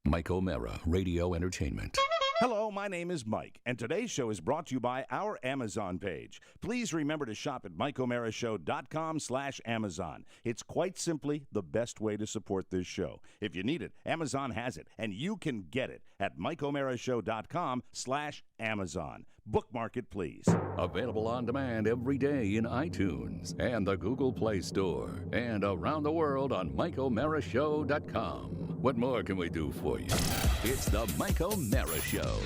Mike O'Mara, Radio Entertainment. Hello, my name is Mike, and today's show is brought to you by our Amazon page. Please remember to shop at MikeO'MaraShow.com/Amazon. It's quite simply the best way to support this show. If you need it, Amazon has it, and you can get it at MikeO'MaraShow.com/Amazon. Bookmark it, please. Available on demand every day in iTunes and the Google Play Store, and around the world on MikeO'MaraShow.com. What more can we do for you? It's the Mike O'Mara Show.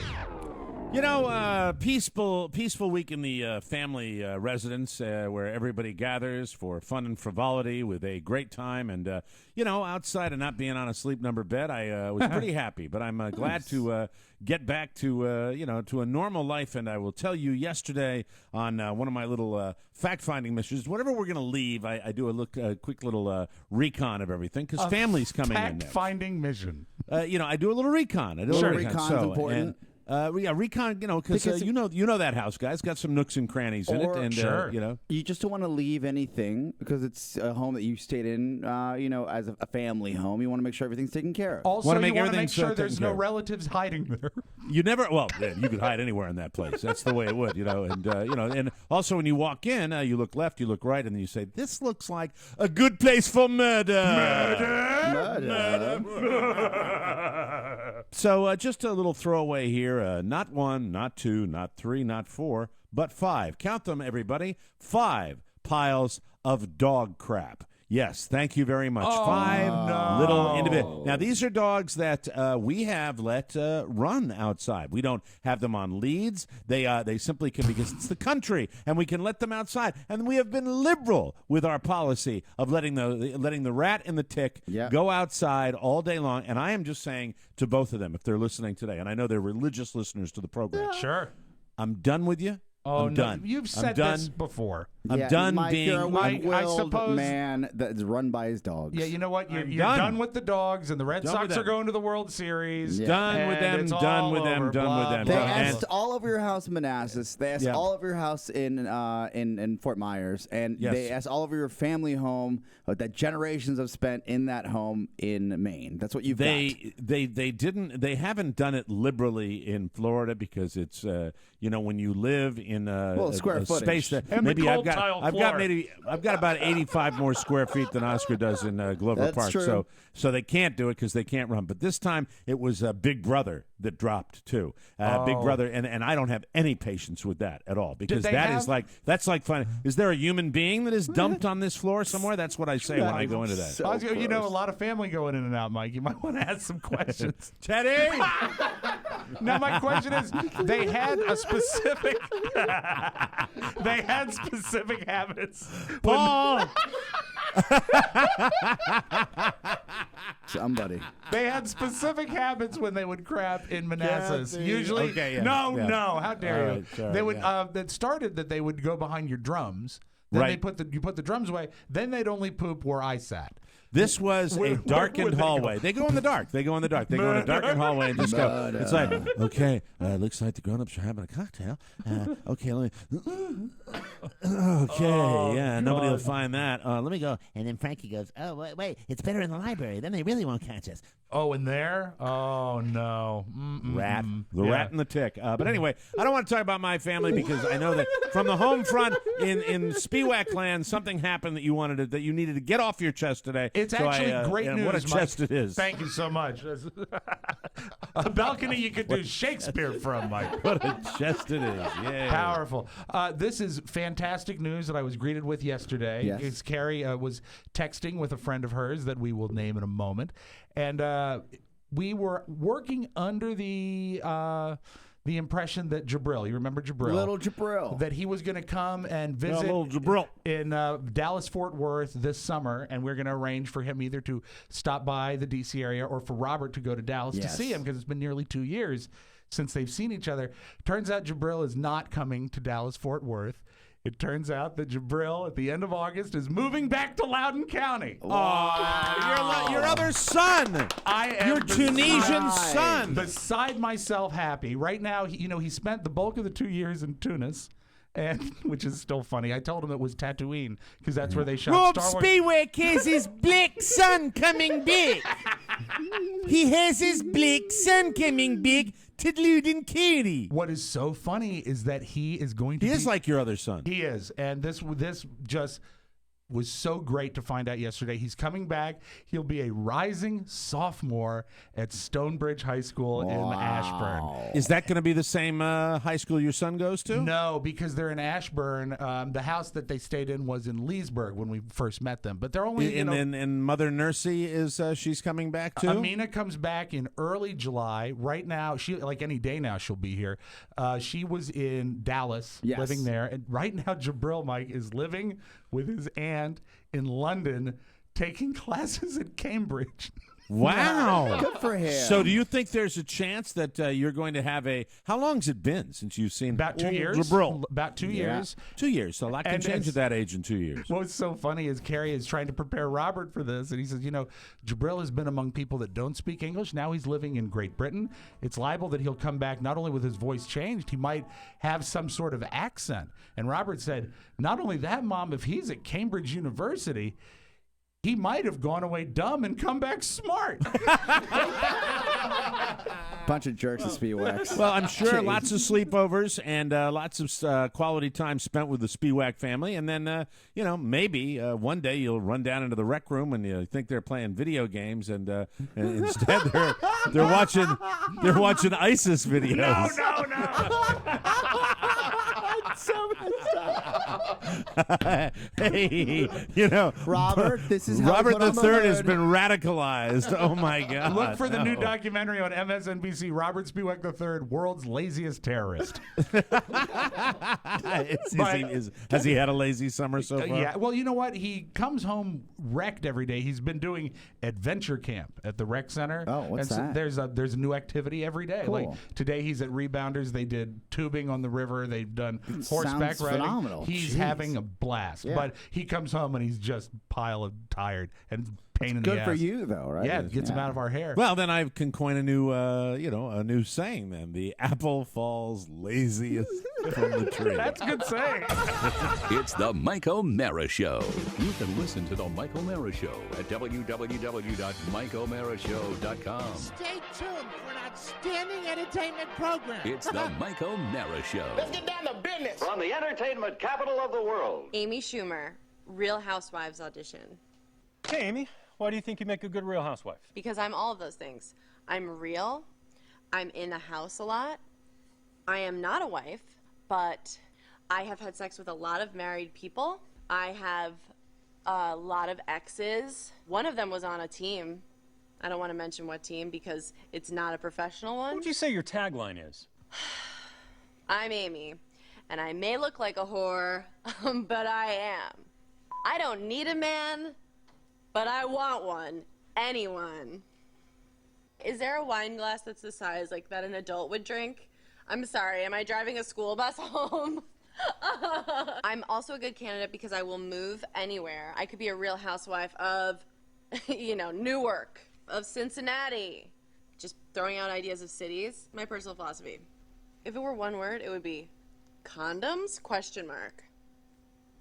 You know, peaceful week in the family residence where everybody gathers for fun and frivolity with a great time. And, outside and not being on a sleep number bed, I was pretty happy. But I'm glad to get back to, to a normal life. And I will tell you yesterday on one of my little fact-finding missions, whenever we're going to leave, I do a quick little recon of everything because family's coming in next. Fact-finding mission. I do a little recon. Recon's important. Recon, because you know that house, guys, got some nooks and crannies in it, and sure. You just don't want to leave anything because it's a home that you stayed in, as a family home. You want to make sure everything's taken care of. Also, you want to make sure there's no care of. relatives hiding there. You never, you could hide anywhere in that place. That's the way it would, and also when you walk in, you look left, you look right, and then you say, "This looks like a good place for murder." So just a little throwaway here. Not one, not two, not three, not four, but 5. Count them, everybody. 5 piles of dog crap. Yes, thank you very much. 5 little individuals. Now, these are dogs that we have let run outside. We don't have them on leads. They simply can, because it's the country, and we can let them outside. And we have been liberal with our policy of letting the rat and the tick go outside all day long. And I am just saying to both of them, if they're listening today, and I know they're religious listeners to the program. Sure. I'm done with you. Oh, I'm done. You've said this before. I'm done Mike, being. You're a I suppose man that's run by his dogs. Yeah, you know what? You're done. done with the dogs, and the Red Sox are going to the World Series. Yeah. Done with them. Done with them. Done with them. They And- asked all over your house in Manassas. They asked all over your house in Fort Myers, and they asked all over your family home that generations have spent in that home in Maine. That's what you've got. They haven't done it liberally in Florida because it's when you live in a square footage. space that And maybe the I've cold tile got floor. I've got about 85 more square feet than Oscar does in Glover That's Park. true. So they can't do it because they can't run. But this time it was Big Brother that dropped too. Big Brother, and I don't have any patience with that at all because that's like fun. Is there a human being that is dumped on this floor somewhere? That's what I say when I go into that. So a lot of family going in and out, Mike. You might want to ask some questions. Teddy. Now, my question is, they had specific habits. Paul. Somebody. They had specific habits when they would crap in Manassas. Kathy. Usually, Okay, yeah, no, yeah. how dare All you? right, sorry, they would. That started that they would go behind your drums. Then Right. you put the drums away. Then they'd only poop where I sat. This was a darkened hallway. They go in the dark. They go in a darkened hallway and just go. It's like, okay, looks like the grown-ups are having a cocktail. Okay, let me. Okay, nobody will find that. Let me go. And then Frankie goes, "Oh, wait, it's better in the library. Then they really won't catch us." Oh, in there? Oh, no. Rat. The rat and the tick. But anyway, I don't want to talk about my family because I know that from the home front in Spiewak land, something happened that you needed to get off your chest today. It's actually great news, What a chest Mike. it is. Thank you so much. A balcony you could do Shakespeare from, Mike. What a chest it is. Yeah. Powerful. This is fantastic news that I was greeted with yesterday. Yes. Carrie was texting with a friend of hers that we will name in a moment. And we were working under the impression that Jibril, you remember Jibril? Little Jibril. That he was going to come and visit little Jibril. in Dallas-Fort Worth this summer, and we're going to arrange for him either to stop by the D.C. area or for Robert to go to Dallas to see him because it's been nearly 2 years since they've seen each other. Turns out Jibril is not coming to Dallas-Fort Worth. It turns out that Jibril, at the end of August, is moving back to Loudoun County. Your other son. I am Your Tunisian son. beside myself happy. Right now, he spent the bulk of the 2 years in Tunis, and which is still funny. I told him it was Tatooine because that's where they shot Rob Star Wars. Spiewak has his black son coming back. He has his black son coming back to Loudon County. What is so funny is that he is going to He be... is like your other son. He is, and this just was so great to find out yesterday. He's coming back. He'll be a rising sophomore at Stonebridge High School in Ashburn. Is that going to be the same high school your son goes to? No, because they're in Ashburn. The house that they stayed in was in Leesburg when we first met them. But they're only And Mother Nursey is she's coming back too. Amina comes back in early July. Right now, she like any day now she'll be here. She was in Dallas, living there, and right now Jibril Mike is living with his aunt in London, taking classes at Cambridge. Wow. Good for him. So do you think there's a chance that you're going to have a... How long's it been since you've seen... About 2 years. Jibril? About 2 years. 2 years. So a lot can change at that age in 2 years. What's so funny is Carrie is trying to prepare Robert for this, and he says, Jibril has been among people that don't speak English. Now he's living in Great Britain. It's liable that he'll come back not only with his voice changed, he might have some sort of accent. And Robert said, not only that, Mom, if he's at Cambridge University... he might have gone away dumb and come back smart. Bunch of jerks and Spiewaks. Well, I'm sure lots of sleepovers and lots of quality time spent with the Spiewak family. And then, maybe one day you'll run down into the rec room and you think they're playing video games, and instead they're watching ISIS videos. No. So messed up. Hey, Robert, this is how Robert we put on the III has hood. been radicalized. Oh my God! Look for the new documentary on MSNBC. Robert Spiewak III, world's laziest terrorist. Has he had a lazy summer so far? Yeah. Well, you know what? He comes home wrecked every day. He's been doing adventure camp at the rec center. Oh, what's that? There's a new activity every day. Cool. Like today, he's at Rebounders. They did tubing on the river. They've done horseback sounds riding. phenomenal. He's Jeez. having a blast. Yeah. But he comes home and he's just pile of tired and pain in the Good ass. for you, though, right? Yeah, it gets him out of our hair. Well, then I can coin a new saying. Then the apple falls laziest from the tree. That's a good saying. It's the Mike O'Mara Show. You can listen to the Mike O'Mara Show at www.mikeomarashow.com. Stay tuned for an outstanding entertainment program. It's the Mike O'Mara Show. Let's get down to business. From the entertainment capital of the world. Amy Schumer, Real Housewives audition. Hey, Amy, why do you think you make a good Real Housewife? Because I'm all of those things. I'm real. I'm in a house a lot. I am not a wife, but I have had sex with a lot of married people. I have a lot of exes. One of them was on a team. I don't want to mention what team because it's not a professional one. What would you say your tagline is? I'm Amy, and I may look like a whore, but I am. I don't need a man, but I want one. Anyone. Is there a wine glass that's the size like that an adult would drink? I'm sorry, am I driving a school bus home? I'm also a good candidate because I will move anywhere. I could be a Real Housewife of, Newark, of Cincinnati. Just throwing out ideas of cities. My personal philosophy. If it were one word, it would be condoms? ?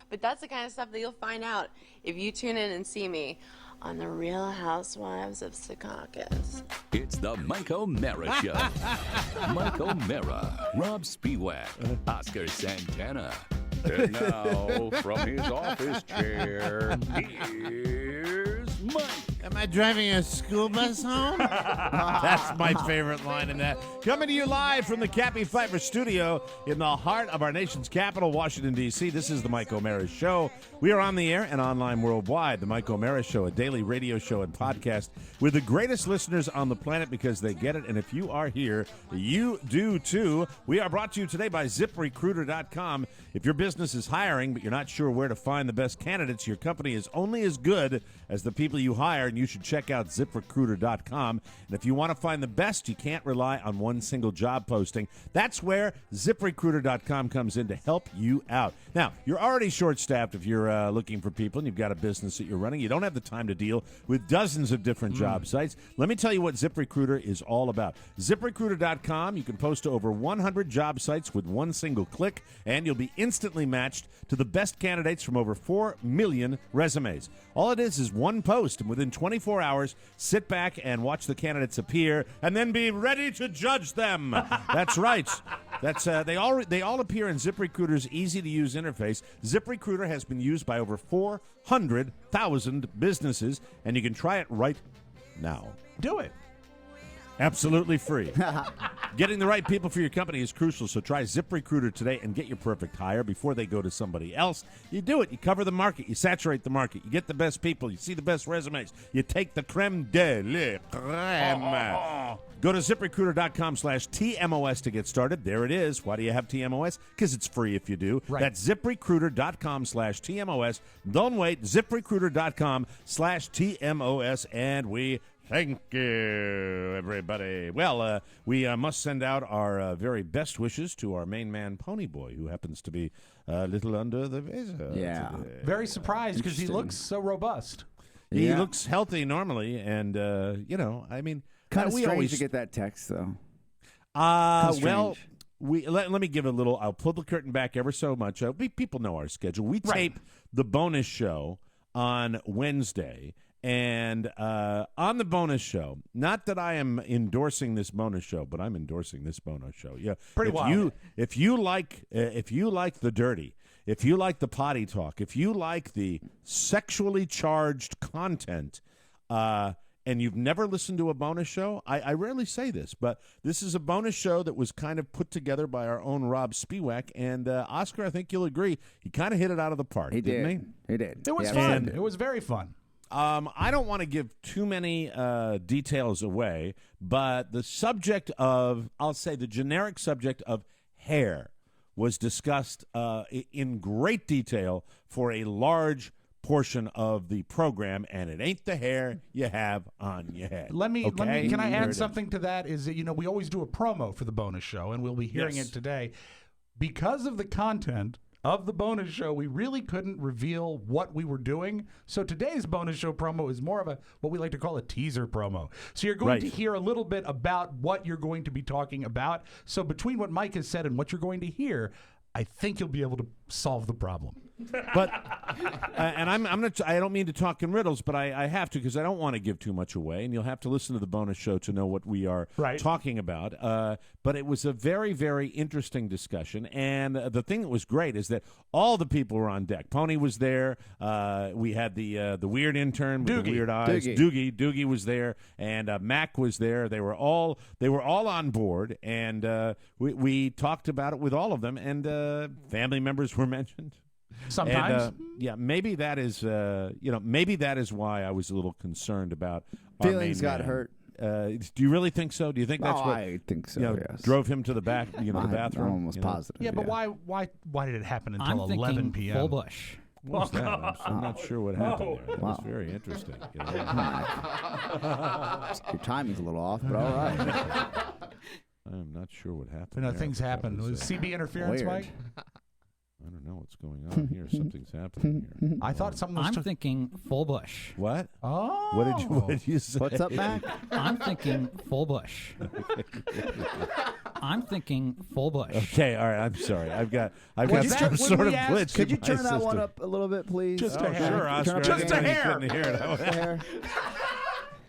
But that's the kind of stuff that you'll find out if you tune in and see me on the Real Housewives of Secaucus. It's the Mike O'Mara Show. Mike O'Mara, Rob Spiewak, Oscar Santana. And now, from his office chair, here's Mike. Am I driving a school bus home? That's my favorite line in that. Coming to you live from the Cappy Pfeiffer studio in the heart of our nation's capital, Washington, D.C. This is the Mike O'Mara Show. We are on the air and online worldwide. The Mike O'Mara Show, a daily radio show and podcast with the greatest listeners on the planet because they get it. And if you are here, you do too. We are brought to you today by ZipRecruiter.com. If your business is hiring, but you're not sure where to find the best candidates, your company is only as good as the people you hire. And you should check out ZipRecruiter.com. And if you want to find the best, you can't rely on one single job posting. That's where ZipRecruiter.com comes in to help you out. Now, you're already short-staffed if you're looking for people and you've got a business that you're running. You don't have the time to deal with dozens of different job sites. Let me tell you what ZipRecruiter is all about. ZipRecruiter.com, you can post to over 100 job sites with one single click, and you'll be instantly matched to the best candidates from over 4 million resumes. All it is one post, and within 24 hours, sit back and watch the candidates appear, and then be ready to judge them. That's right. That's they all appear in ZipRecruiter's easy-to-use interface. ZipRecruiter has been used by over 400,000 businesses, and you can try it right now. Do it. Absolutely free. Getting the right people for your company is crucial, so try ZipRecruiter today and get your perfect hire before they go to somebody else. You do it. You cover the market. You saturate the market. You get the best people. You see the best resumes. You take the creme de la creme. Go to ZipRecruiter.com/TMOS to get started. There it is. Why do you have TMOS? Because it's free if you do. Right. That's ZipRecruiter.com/TMOS. Don't wait. ZipRecruiter.com/TMOS. And we thank you, everybody. Well, we must send out our very best wishes to our main man, Ponyboy, who happens to be a little under the weather today. Very surprised because he looks so robust. He looks healthy normally, and, I mean... Kind of we strange always to get that text, though. Well, let me give a little... I'll pull the curtain back ever so much. People know our schedule. We tape the bonus show on Wednesday, and on the bonus show, not that I am endorsing this bonus show, but I'm endorsing this bonus show. Yeah, pretty wild. If you like the dirty, if you like the potty talk, if you like the sexually charged content, and you've never listened to a bonus show, I rarely say this, but this is a bonus show that was kind of put together by our own Rob Spiewak, and Oscar, I think you'll agree, he kind of hit it out of the park, didn't he? He did. It was fun. It was very fun. I don't want to give too many details away, but the subject of, I'll say the generic subject of hair was discussed in great detail for a large portion of the program, and it ain't the hair you have on your head. Can I add something to that? Is that, we always do a promo for the bonus show, and we'll be hearing it today. Because of the content of the bonus show, we really couldn't reveal what we were doing. So today's bonus show promo is more of what we like to call a teaser promo. So you're going to hear a little bit about what you're going to be talking about. So between what Mike has said and what you're going to hear, I think you'll be able to solve the problem. But and I'm not. I don't mean to talk in riddles, but I have to, because I don't want to give too much away, and you'll have to listen to the bonus show to know what we are talking about. But it was a very, very interesting discussion, and the thing that was great is that all the people were on deck. Pony was there. We had the weird intern with the weird eyes. Doogie was there, and Mac was there. They were all on board, and we talked about it with all of them, and family members were mentioned. Sometimes, and, maybe that is, maybe that is why I was a little concerned about our feelings got hurt. Do you really think so? Do you think that's what? I think so. Yes. Drove him to the back, the bathroom. I'm almost positive. Yeah, but why did it happen until 11 p.m.? Full bush. What was that? I'm not sure what happened there. That was very interesting. Your timing's a little off, but all right. I'm not sure what happened. Things happen. Was CB interference, Weird. Mike? I don't know what's going on here. Something's happening here. I thought something was... I'm thinking full bush. What? Oh. What did you say? What's up, Mac? I'm thinking full bush. I'm thinking full bush. Okay, all right. I'm sorry. I've got some sort of glitch. Could you in my turn that system. one up a little bit, please? Just a hair. Sure, Oscar. Just a hair. Couldn't hear it.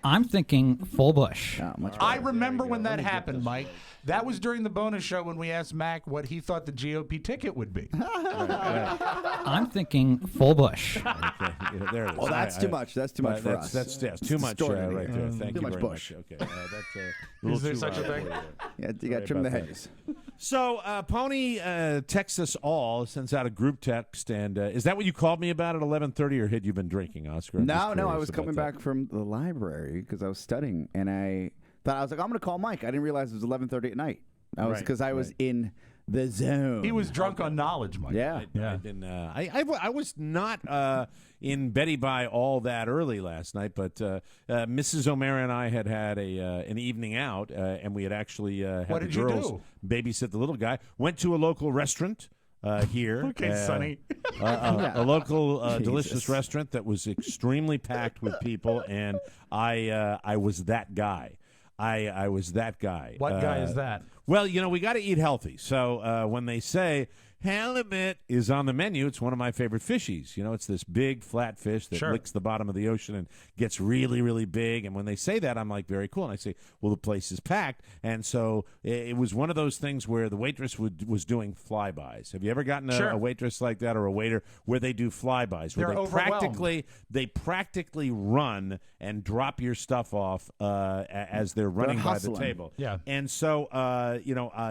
I'm thinking full bush. I remember when that happened, Mike. That was during the bonus show when we asked Mac what he thought the GOP ticket would be. I'm thinking full bush. Okay, yeah, there it is. Well, that's too much. That's too much for us. That's too much right there. Thank you much very bush. much. Okay, that's a little Is there too such a loud thing? for you. Yeah, you got to trim the about that. hedges. So, Pony texts us all, sends out a group text, and is that what you called me about at 11:30, or had you been drinking, Oscar? No, I was coming back from the library because I was studying, and I was like, I'm going to call Mike. I didn't realize it was 11:30 at night. Because I was in The Zone. He was drunk on knowledge, Mike. Yeah. I was not in Betty by all that early last night, but Mrs. O'Mara and I had an evening out, and we had actually had What the did you girls do? babysit the little guy. Went to a local restaurant here. Okay, Sonny. A local delicious restaurant that was extremely packed with people, and I was that guy. I was that guy. What guy is that? Well, we got to eat healthy. So when they say halibut is on the menu, it's one of my favorite fishies. It's this big flat fish that licks the bottom of the ocean and gets really, really big. And when they say that, I'm like, very cool. And I say, well, the place is packed. And so it was one of those things where the waitress was doing flybys. Have you ever gotten a waitress like that or a waiter where they do flybys? Where they practically run and drop your stuff off as they're running by the table. Yeah. And so,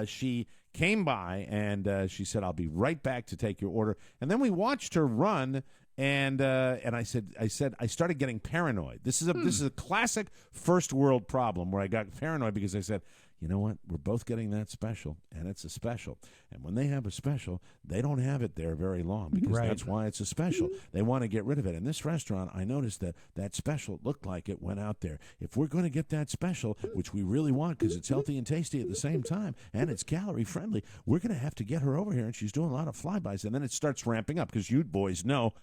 she came by and she said, "I'll be right back to take your order." And then we watched her run, and I started getting paranoid. This is a classic first world problem where I got paranoid because I said, you know what? We're both getting that special, and it's a special. And when they have a special, they don't have it there very long because that's why it's a special. They want to get rid of it. In this restaurant, I noticed that special looked like it went out there. If we're going to get that special, which we really want because it's healthy and tasty at the same time, and it's calorie friendly, we're going to have to get her over here, and she's doing a lot of flybys. And then it starts ramping up because you boys know,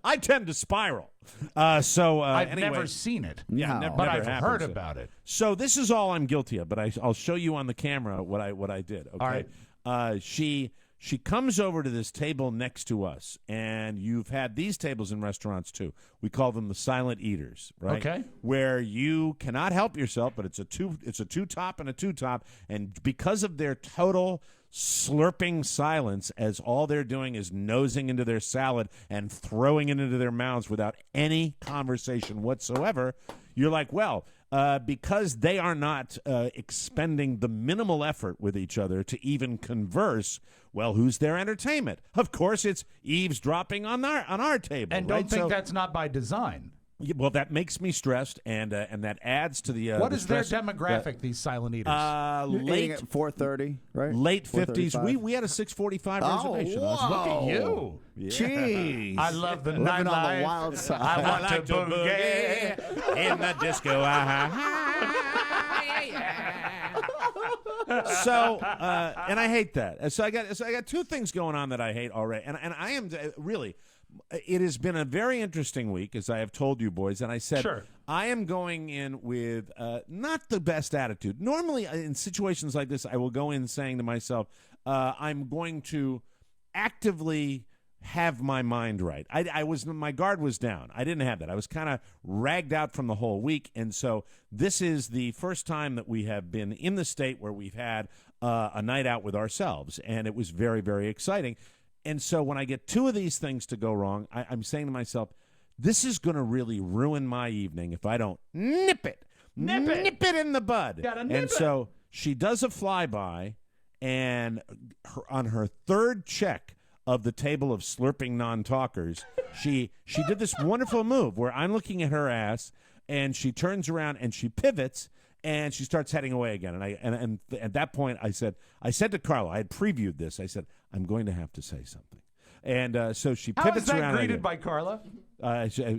I tend to spiral. I've never seen it. Yeah, but I've heard about it. So this is all I'm guilty of, but I'll show you on the camera what I did. Okay. All right. She comes over to this table next to us, and you've had these tables in restaurants too. We call them the silent eaters, right? Okay. Where you cannot help yourself, but it's a two top and a two top, and because of their total slurping silence as all they're doing is nosing into their salad and throwing it into their mouths without any conversation whatsoever, you're like, well, because they are not expending the minimal effort with each other to even converse, well, who's their entertainment? Of course, it's eavesdropping on our table. And don't think that's not by design. Yeah, well, that makes me stressed, and that adds to the. What is their demographic? These silent eaters. Late at 4:30, right? Late 50s. We had a 6:45 reservation. Whoa. Look at you. Yeah. Jeez. I love the Living nightlife. on the wild side. I want to boogie in the disco. So, and I hate that. So I got two things going on that I hate already, and I am really. It has been a very interesting week, as I have told you boys, and I said I am going in with not the best attitude. Normally, in situations like this, I will go in saying to myself, I'm going to actively have my mind right. My guard was down. I didn't have that. I was kind of ragged out from the whole week, and so this is the first time that we have been in the state where we've had a night out with ourselves, and it was very, very exciting. And so when I get two of these things to go wrong, I'm saying to myself, this is going to really ruin my evening if I don't nip it in the bud. So she does a flyby, and on her third check of the table of slurping non-talkers, she did this wonderful move where I'm looking at her ass, and she turns around and she pivots, and she starts heading away again. And at that point, I said to Carla, I had previewed this. I said, I'm going to have to say something. And so she pivots around. How is that greeted by Carla?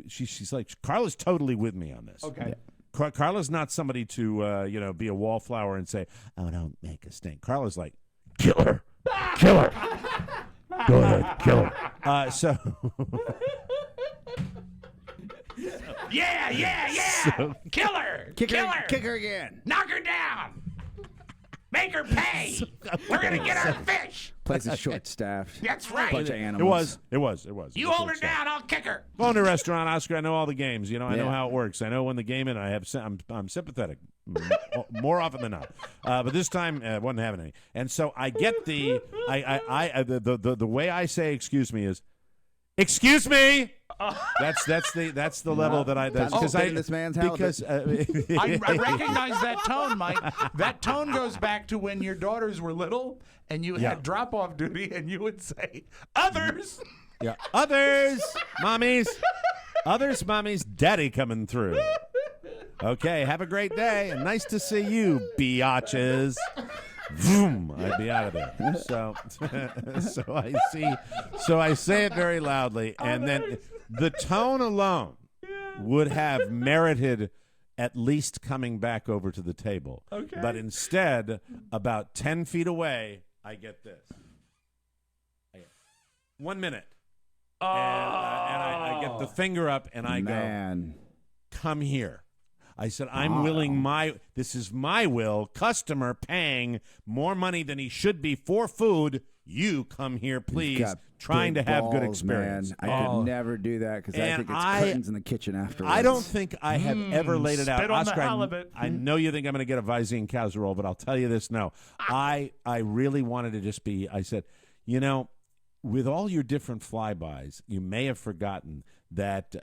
She's like, Carla's totally with me on this. Okay. Carla's not somebody to be a wallflower and say, oh, don't make a stink. Carla's like, kill her. Kill her. Go ahead, kill her. So... Yeah. So, Kill her. Kick her again. Knock her down. Make her pay. We're going to get our fish. Place is short-staffed. That's right. Bunch of animals. It was. You hold her down, I'll kick her. Going to a restaurant, Oscar, I know all the games. I know how it works. I know when the game and I'm sympathetic more often than not. But this time, I wasn't having any. And so I get the way I say excuse me is, excuse me. That's the level that I. Because in this man's house. I recognize that tone, Mike. That tone goes back to when your daughters were little and you had drop-off duty, and you would say, "Others." Yeah, others, mommies, daddy coming through. Okay, have a great day, and nice to see you, biatches. Vroom, I'd be out of there. So I say it very loudly, and then the tone alone would have merited at least coming back over to the table. Okay. But instead, about 10 feet away, I get this. 1 minute. And I get the finger up, and I go, come here. I said, I'm willing this is my will, customer paying more money than he should be for food. You come here, please, trying to have good experience. Man. I could never do that because I think it's curtains in the kitchen afterwards. I don't think I have ever laid it out. Spit on Oscar, the halibut. I know you think I'm going to get a Visine casserole, but I'll tell you this, no. I really wanted to just be, I said, with all your different flybys, you may have forgotten that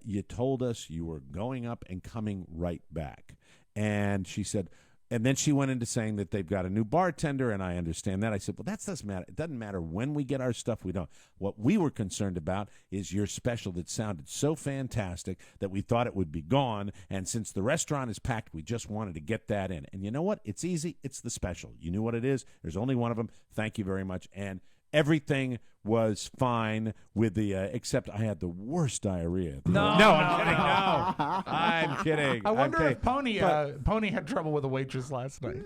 you told us you were going up and coming right back. And she said, and then she went into saying that they've got a new bartender, and I understand that. I said, well, that doesn't matter. It doesn't matter when we get our stuff. We don't. What we were concerned about is your special that sounded so fantastic that we thought it would be gone. And since the restaurant is packed, we just wanted to get that in. And you know what? It's easy. It's the special. You knew what it is. There's only one of them. Thank you very much. And everything was fine with the except I had the worst diarrhea. I'm kidding. No, I'm kidding. I wonder if Pony had trouble with a waitress last night.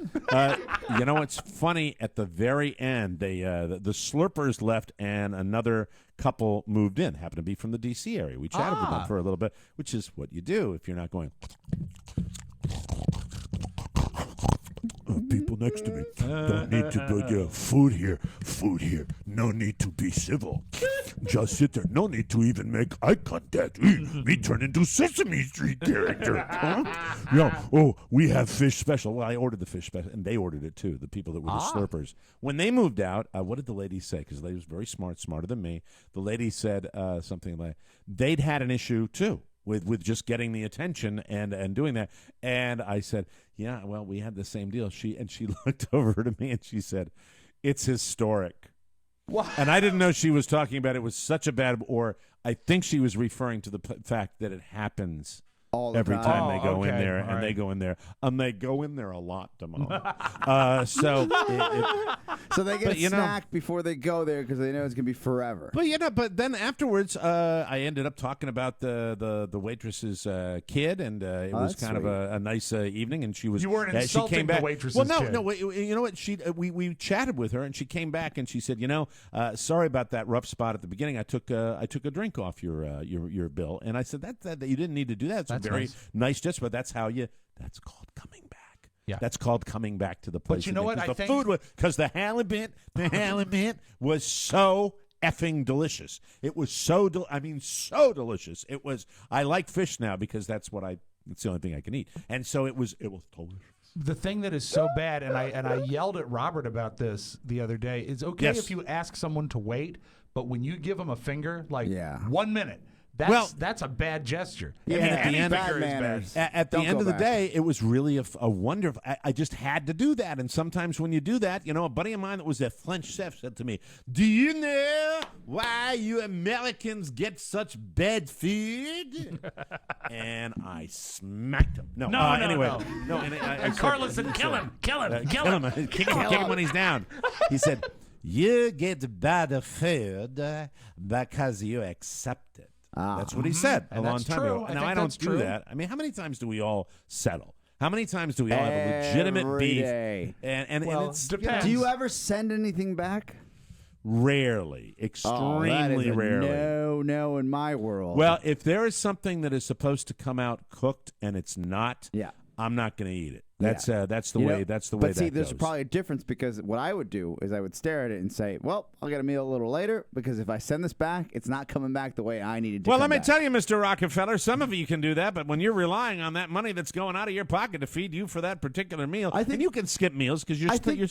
You know what's funny? At the very end, they the Slurpers left and another couple moved in. Happened to be from the D.C. area. We chatted with them for a little bit, which is what you do if you're not going. People next to me don't need to go get food here. No need to be civil. Just sit there. No need to even make eye contact. Me turn into Sesame Street character. Huh? We have fish special. Well, I ordered the fish special, and they ordered it too. The people that were the Slurpers. When they moved out, what did the lady say? Because the lady was very smart, smarter than me. The lady said something like they'd had an issue too. With just getting the attention and doing that. And I said, yeah, well, we had the same deal. She looked over to me and she said, it's historic. What? And I didn't know she was talking about it was such a bad, or I think she was referring to the fact that it happens every time they go in there, and they go in there, and they go in there a lot, Damon. So they get a snack before they go there because they know it's gonna be forever. But then afterwards, I ended up talking about the waitress's kid, and it was kind of a nice evening. And she was you weren't insulting she came back, the waitress's kid. No. You know what? We chatted with her, and she came back and she said, sorry about that rough spot at the beginning. I took a drink off your bill, and I said that you didn't need to do that. It's very nice gesture, but that's called coming back. Yeah, that's called coming back to the place. But you know what? I think because the halibut was so effing delicious. It was so delicious. It was. I like fish now because it's the only thing I can eat, and so it was delicious. The thing that is so bad, and I yelled at Robert about this the other day. It's okay if you ask someone to wait, but when you give them a finger, 1 minute. That's a bad gesture. At the end of the day, it was really a wonderful. I just had to do that, and sometimes when you do that, a buddy of mine that was a French chef said to me, "Do you know why you Americans get such bad food?" And I smacked him. No. And Carlos said, "Kill him! Kill him! Kick him when he's down." He said, "You get bad food because you accept it." That's what he said a long time ago. Now, I don't do that. I mean, how many times do we all settle? How many times do we all have a legitimate beef? And it's depends. Do you ever send anything back? Rarely. Extremely rarely. No, in my world. Well, if there is something that is supposed to come out cooked and it's not, I'm not going to eat it. That's the way. That's the way. But see, there's probably a difference because what I would do is I would stare at it and say, "Well, I'll get a meal a little later because if I send this back, it's not coming back the way I needed to." Well, let me tell you, Mr. Rockefeller, some of you can do that, but when you're relying on that money that's going out of your pocket to feed you for that particular meal, and you can skip meals because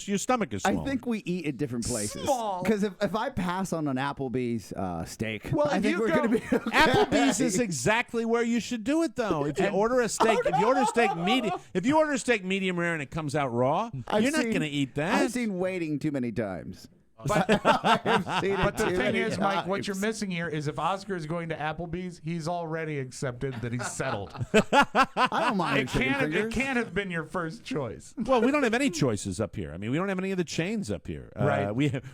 your stomach is small. I think we eat at different places. Because if I pass on an Applebee's steak, well, I think we're going to be okay. Applebee's is exactly where you should do it, though. If you order a steak, if you order steak medium rare and it comes out raw, you're not going to eat that. I've seen waiting too many times. But the thing is, Mike, times. what you're missing here is if Oscar is going to Applebee's, he's already accepted that he's settled. I don't mind It can't have been your first choice. Well, we don't have any choices up here. I mean, we don't have any of the chains up here. Right.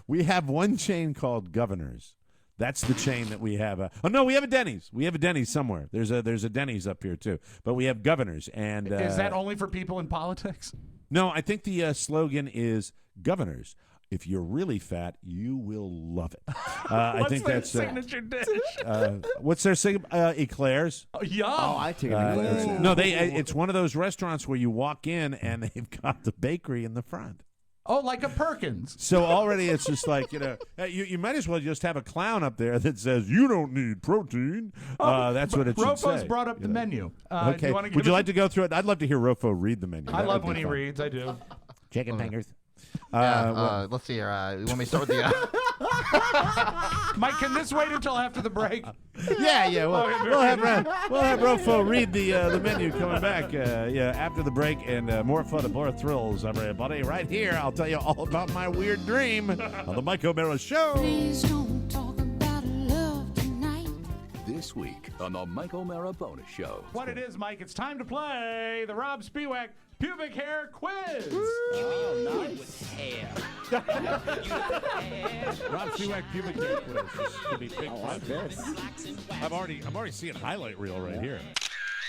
We have one chain called Governors. That's the chain that we have. Oh no, we have a Denny's. We have a Denny's somewhere. There's a Denny's up here too. But we have Governors, and is that only for people in politics? No, I think the slogan is Governors. If you're really fat, you will love it. I think that's signature dish. What's their eclairs? Oh, yum! Oh, I take it. No, it's one of those restaurants where you walk in and they've got the bakery in the front. Oh, like a Perkins. So already it's just like, you might as well just have a clown up there that says, you don't need protein. That's what it should say. Rofo's brought up the menu. Okay. Would you like to go through it? I'd love to hear Rofo read the menu. I love when he reads. I do. Chicken fingers. Let's see here. You want me to start with the... Mike, can this wait until after the break? Yeah. We'll have Rofo read the menu coming back. After the break, and more fun and more thrills, everybody. Right here, I'll tell you all about my weird dream on the Mike O'Mara Show. Please don't talk about love tonight. This week on the Mike O'Mara Bonus Show. What it is, Mike, it's time to play the Rob Spiewak Pubic Hair Quiz. Oh, nice. Rob Spiewak Pubic Hair Quiz. This could be big fun. This. I'm already seeing highlight reel right here.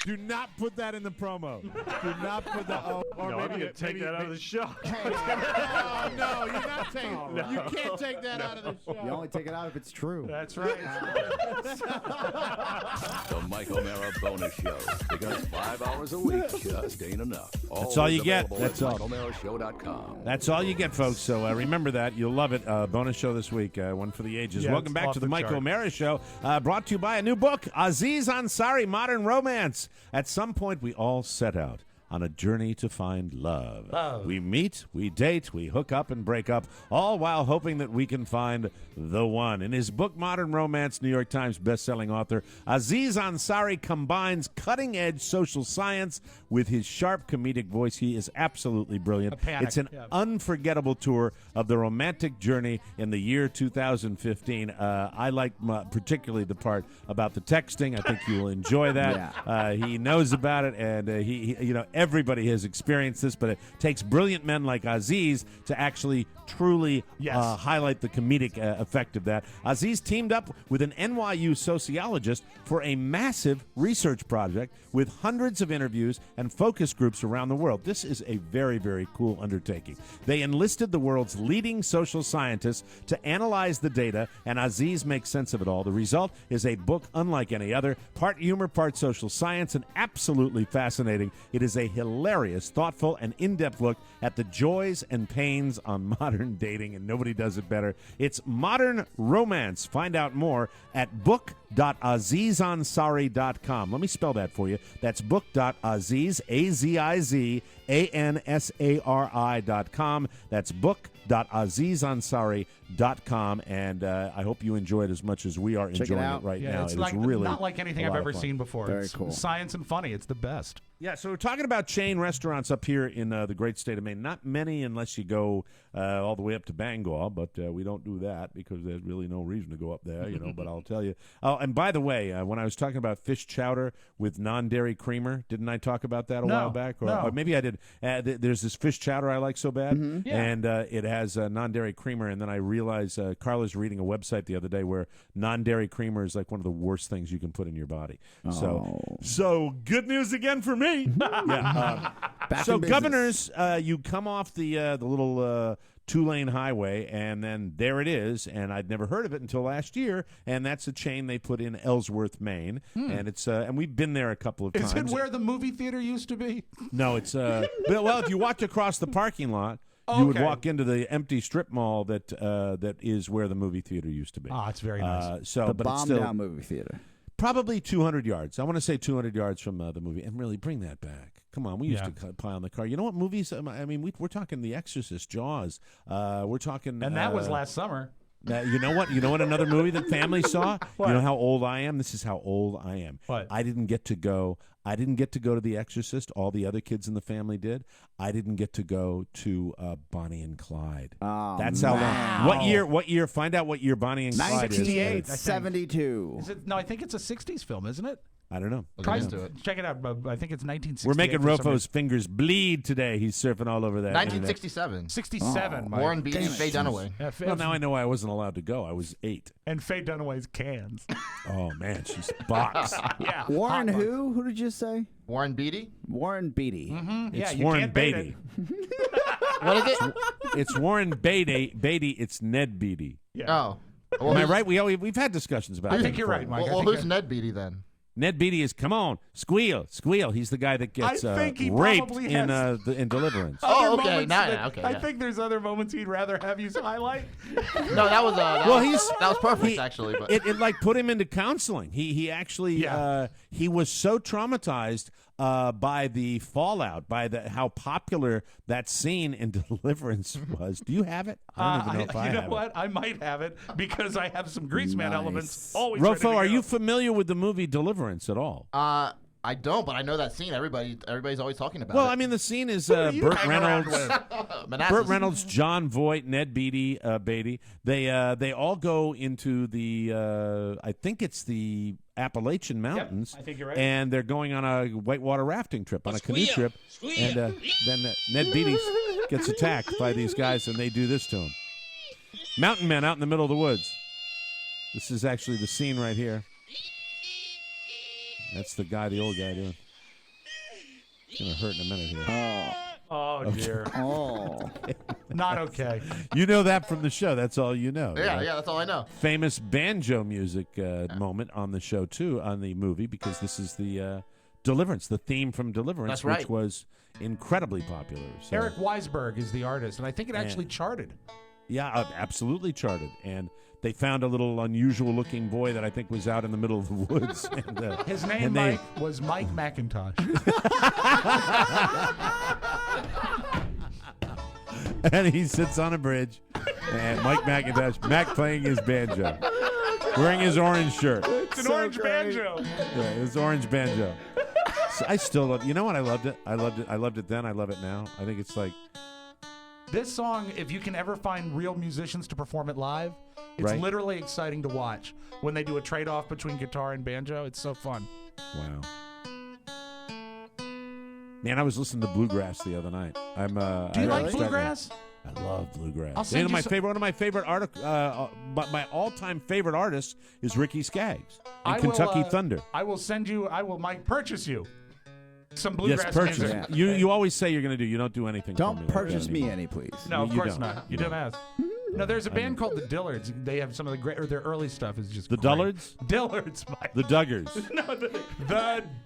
Do not put that in the promo. Do not put that. Or No, I'm going to take that out of the show. Oh, no, you're not taking. No. You can't take that out of the show. You only take it out if it's true. That's right. The Mike O'Mara Bonus Show. Because 5 hours a week just ain't enough. That's all you get. Available That's at all. MikeO'MaraShow.com. That's all you get, folks. So remember that. You'll love it. Bonus show this week. One for the ages. Yeah, Welcome it's back off to the the Mike chart. O'Mara Show. Brought to you by a new book, Aziz Ansari, Modern Romance. At some point, we all set out on a journey to find love. We meet, we date, we hook up and break up, all while hoping that we can find the one. In his book, Modern Romance, New York Times bestselling author Aziz Ansari combines cutting-edge social science with his sharp comedic voice. He is absolutely brilliant. It's an unforgettable tour of the romantic journey in the year 2015. I like particularly the part about the texting. I think you will enjoy that. He knows about it, and he everybody has experienced this, but it takes brilliant men like Aziz to actually truly highlight the comedic effect of that. Aziz teamed up with an NYU sociologist for a massive research project with hundreds of interviews and focus groups around the world. This is a very, very cool undertaking. They enlisted the world's leading social scientists to analyze the data, and Aziz makes sense of it all. The result is a book unlike any other, part humor, part social science, and absolutely fascinating. It is a hilarious, thoughtful, and in-depth look at the joys and pains on modern dating, and nobody does it better. It's Modern Romance. Find out more at book.azizansari.com. Let me spell that for you. That's book.aziz, AZIZANSARI.com. That's book.azizansari.com, and I hope you enjoy it as much as we are enjoying it right now. It's It like, is really not like anything I've ever seen before. Very It's cool. Science and funny. It's the best. Yeah, so we're talking about chain restaurants up here in the great state of Maine. Not many unless you go all the way up to Bangor, but we don't do that because there's really no reason to go up there, but I'll tell you. Oh, and by the way, when I was talking about fish chowder with non-dairy creamer, didn't I talk about that a while back? Or maybe I did. There's this fish chowder I like so bad, and it has non-dairy creamer, and then I realized Carla's reading a website the other day where non-dairy creamer is like one of the worst things you can put in your body. So good news again for me. So Governors, you come off the little 2-lane highway, and then there it is. And I'd never heard of it until last year. And that's a chain they put in Ellsworth, Maine, and it's and we've been there a couple of times. Is it where the movie theater used to be? No, it's well, if you walked across the parking lot. You would walk into the empty strip mall that is where the movie theater used to be. Oh, it's very nice. The but bomb it's still, down movie theater. Probably 200 yards. I want to say 200 yards from the movie. And really, bring that back. Come on, we used to pile in the car. You know what movies? I mean, we're talking The Exorcist, Jaws. We're talking... And that was last summer. Now, you know what? You know what another movie that family saw? What? You know how old I am? This is how old I am. What? I didn't get to go to The Exorcist. All the other kids in the family did. I didn't get to go to Bonnie and Clyde. Oh, That's how long. What year? Find out what year Bonnie and Clyde is. 1968, 72. No, I think it's a 60s film, isn't it? I don't know. Check it out. I think it's 1968. We're making Rofo's fingers bleed today. He's surfing all over that. 1967. 67. Mike. Warren Beatty, Faye Dunaway. Yeah, Well, now I know why I wasn't allowed to go. I was 8. And Faye Dunaway's cans. Oh, man, she's boxed. Yeah. Warren who? Who did you say? Warren Beatty? Warren Beatty. Mm-hmm. It's you Warren can't beat Beatty. What is it? It's Warren Beatty. It's Ned Beatty. Yeah. Oh. Well, Am I right? We've had discussions about it. I think you're right, Mike. Well, who's Ned Beatty then? Ned Beatty is, come on, squeal. He's the guy that gets raped in Deliverance. Oh, okay. I think there's other moments he'd rather have you highlight. No, that was that was perfect actually. But it like put him into counseling. He actually he was so traumatized by the fallout, by how popular that scene in Deliverance was. Do you have it? I don't even know if I have it. You know what? I might have it because I have some Greaseman elements. Always. Rofo, are you familiar with the movie Deliverance at all? I don't, but I know that scene. Everybody's always talking about it. Well, I mean, the scene is Burt Reynolds, John Voight, Ned Beatty. They all go into the I think it's the Appalachian Mountains. Yep, I think you're right. And they're going on a whitewater rafting trip, on a canoe trip. And then Ned Beatty gets attacked by these guys, and they do this to him. Mountain men out in the middle of the woods. This is actually the scene right here. That's the old guy doing. It's going to hurt in a minute here. Oh dear. Oh. Not okay. You know that from the show. That's all you know. Yeah, right? yeah, that's all I know. Famous banjo music moment on the show, too, on the movie, because this is the Deliverance, the theme from Deliverance, That's right. which was incredibly popular. So, Eric Weisberg is the artist, and I think it actually charted. Yeah, absolutely charted. And they found a little unusual-looking boy that I think was out in the middle of the woods. And, his name, Mike, was Mike McIntosh. And he sits on a bridge, and Mike McIntosh, Mac playing his banjo, wearing his orange shirt. It's an orange banjo. Yeah, his orange banjo. So I still love. You know what? I loved it. I loved it then. I love it now. I think it's like this song. If you can ever find real musicians to perform it live, it's literally exciting to watch when they do a trade-off between guitar and banjo. It's so fun. Wow. Man, I was listening to bluegrass the other night. Do you like bluegrass? I love bluegrass. I'll send One of my favorite my all-time favorite artists is Ricky Skaggs and Kentucky Thunder. I will purchase you some bluegrass Yes, purchase. music. Yeah. You always say you're going to do. You don't do anything. Don't for me purchase like that me anymore. any, please. No, of You course don't. not. You don't ask. No, there's a band called the Dillards. They have some of the great, or their early stuff is just The great. Dullards? Dillards, Mike. The Duggars. No, the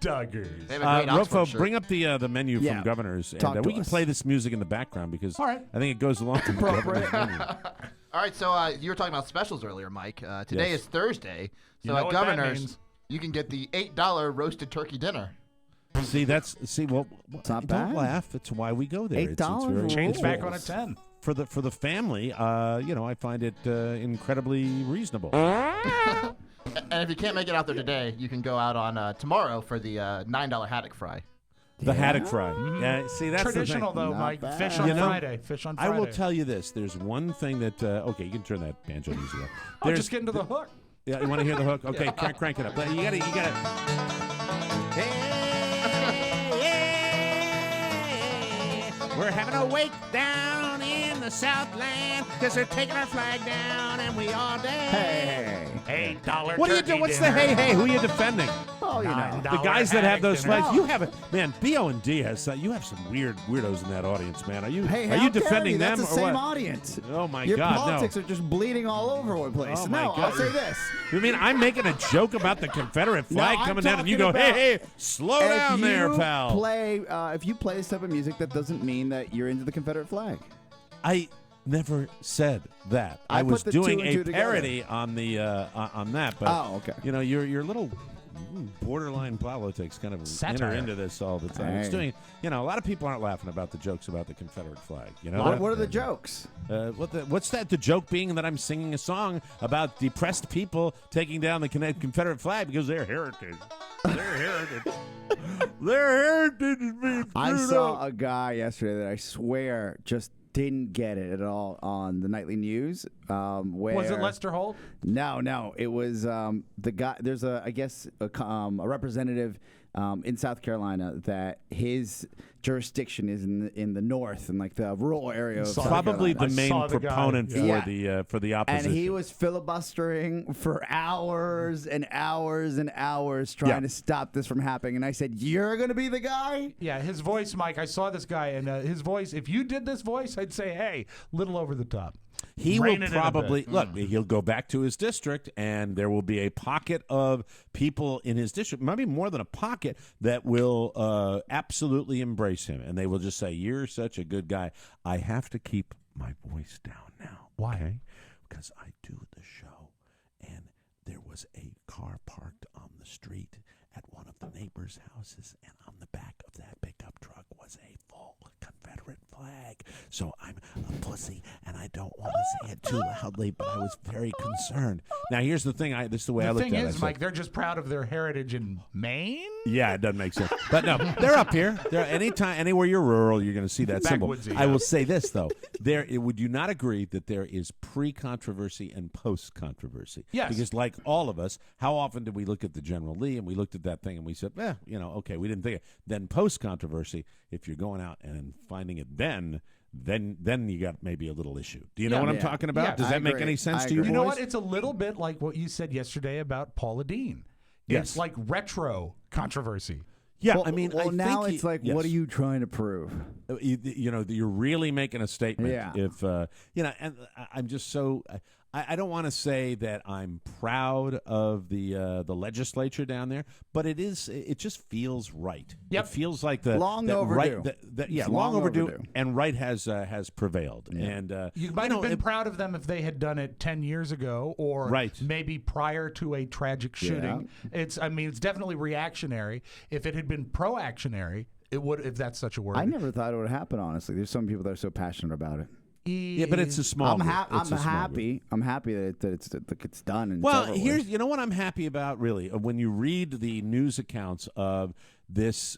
Duggars. They have a great Oxford Rofo, shirt. bring up the menu from Governors, Talk and to we can us. play this music in the background because All right. I think it goes along with the Governors menu. All right, so you were talking about specials earlier, Mike. Today Yes. is Thursday, so You know at what that Governor's, means. you can get the $8 roasted turkey dinner. Well, not don't bad. laugh. It's why we go there. $8 Change rolls. back on a 10. For the family. I find it incredibly reasonable. And if you can't make it out there today, you can go out on tomorrow for the $9 haddock fry. The haddock fry. Yeah, see, that's Traditional, the thing. though, Mike. bad. Fish on You know, Friday. Fish on I Friday. will tell you this. There's one thing that okay, you can turn that banjo music up. I'll just get into the hook. Yeah, you want to hear the hook? Okay, crank it up. You gotta. We're having a wake down in the Southland because they're taking our flag down and we all dance. Hey. $8 What are you doing? What's the hey? Who are you defending? Oh, you know. The guys that have those flags. dinner. You have it, man. B.O.&D has. You have some weirdos in that audience, man. Are you? Hey, are how you dare defending you? them That's or the same what? audience. Oh my Your God, politics are just bleeding all over the place. Oh, my no, God. I'll say this. You mean I'm making a joke about the Confederate flag I'm coming down, and you talking go, about hey, slow down there, pal. If you play this type of music, that doesn't mean that you're into the Confederate flag. I never said that. I I was put the two doing and a two together. parody on the on that, but Oh, okay. you know, you're a little borderline politics kind of Satire. enter into this all the time. It's Hey. doing, a lot of people aren't laughing about the jokes about the Confederate flag. What are the jokes? What's that? The joke being that I'm singing a song about depressed people taking down the Confederate flag because their heritage. Their heritage. Their heritage is being I screwed saw up. a guy yesterday that I swear just didn't get it at all on the nightly news. Where Was it Lester Holt? No, it was the guy. There's I guess a representative in South Carolina that his jurisdiction is in the north and like the rural area of South Probably Carolina. the main proponent for the opposition. And he was filibustering for hours and hours and hours trying to stop this from happening. And I said, "You're going to be the guy?" Yeah, his voice, Mike. I saw this guy, and his voice. If you did this voice, I'd say, "Hey, little over the top." He will Rein it in a probably bit. look. He'll go back to his district, and there will be a pocket of people in his district, maybe more than a pocket, that will absolutely embrace him, and they will just say, "You're such a good guy." I have to keep my voice down now. Why? Okay? Because I do the show, and there was a car parked on the street at one of the neighbors' houses, and on the back of that pickup truck was a full Confederate flag. So I'm a pussy, and I don't want to say it too loudly, but I was very concerned. Now, here's the thing. This is the way I looked at it. The thing I is, said, Mike, they're just proud of their heritage in Maine. yeah, it doesn't make sense. But no, they're up here. They're anywhere you're rural, you're going to see that symbol. Backwoodsy, I yeah. will say this, though. Would you not agree that there is pre-controversy and post-controversy? Yes. Because like all of us, how often did we look at the General Lee and we looked at that thing and we said, okay, we didn't think it. Then post-controversy, if you're going out and finding it then you got maybe a little issue. Do you know what I'm talking about? Yeah, Does I that make agree. any sense I to you, agree. You know boys? what? It's a little bit like what you said yesterday about Paula Dean. Yes. It's like retro controversy. Yeah, Well, I mean, well, I now think it's like, yes. what are you trying to prove? You're really making a statement. Yeah. If and I'm just so I don't want to say that I'm proud of the legislature down there, but it just feels right. Yep. It feels like Long overdue. It's long overdue, overdue. and right has prevailed. Yeah. And You might have been proud of them if they had done it 10 years ago or Right. maybe prior to a tragic shooting. It's definitely reactionary. If it had been pro-actionary, it would, if that's such a word. I never thought it would happen, honestly. There's some people that are so passionate about it. Yeah, but it's a small. I'm group. It's a small happy. group. I'm happy that it's done. And Well, it's over here's with. you know what I'm happy about really when you read the news accounts of this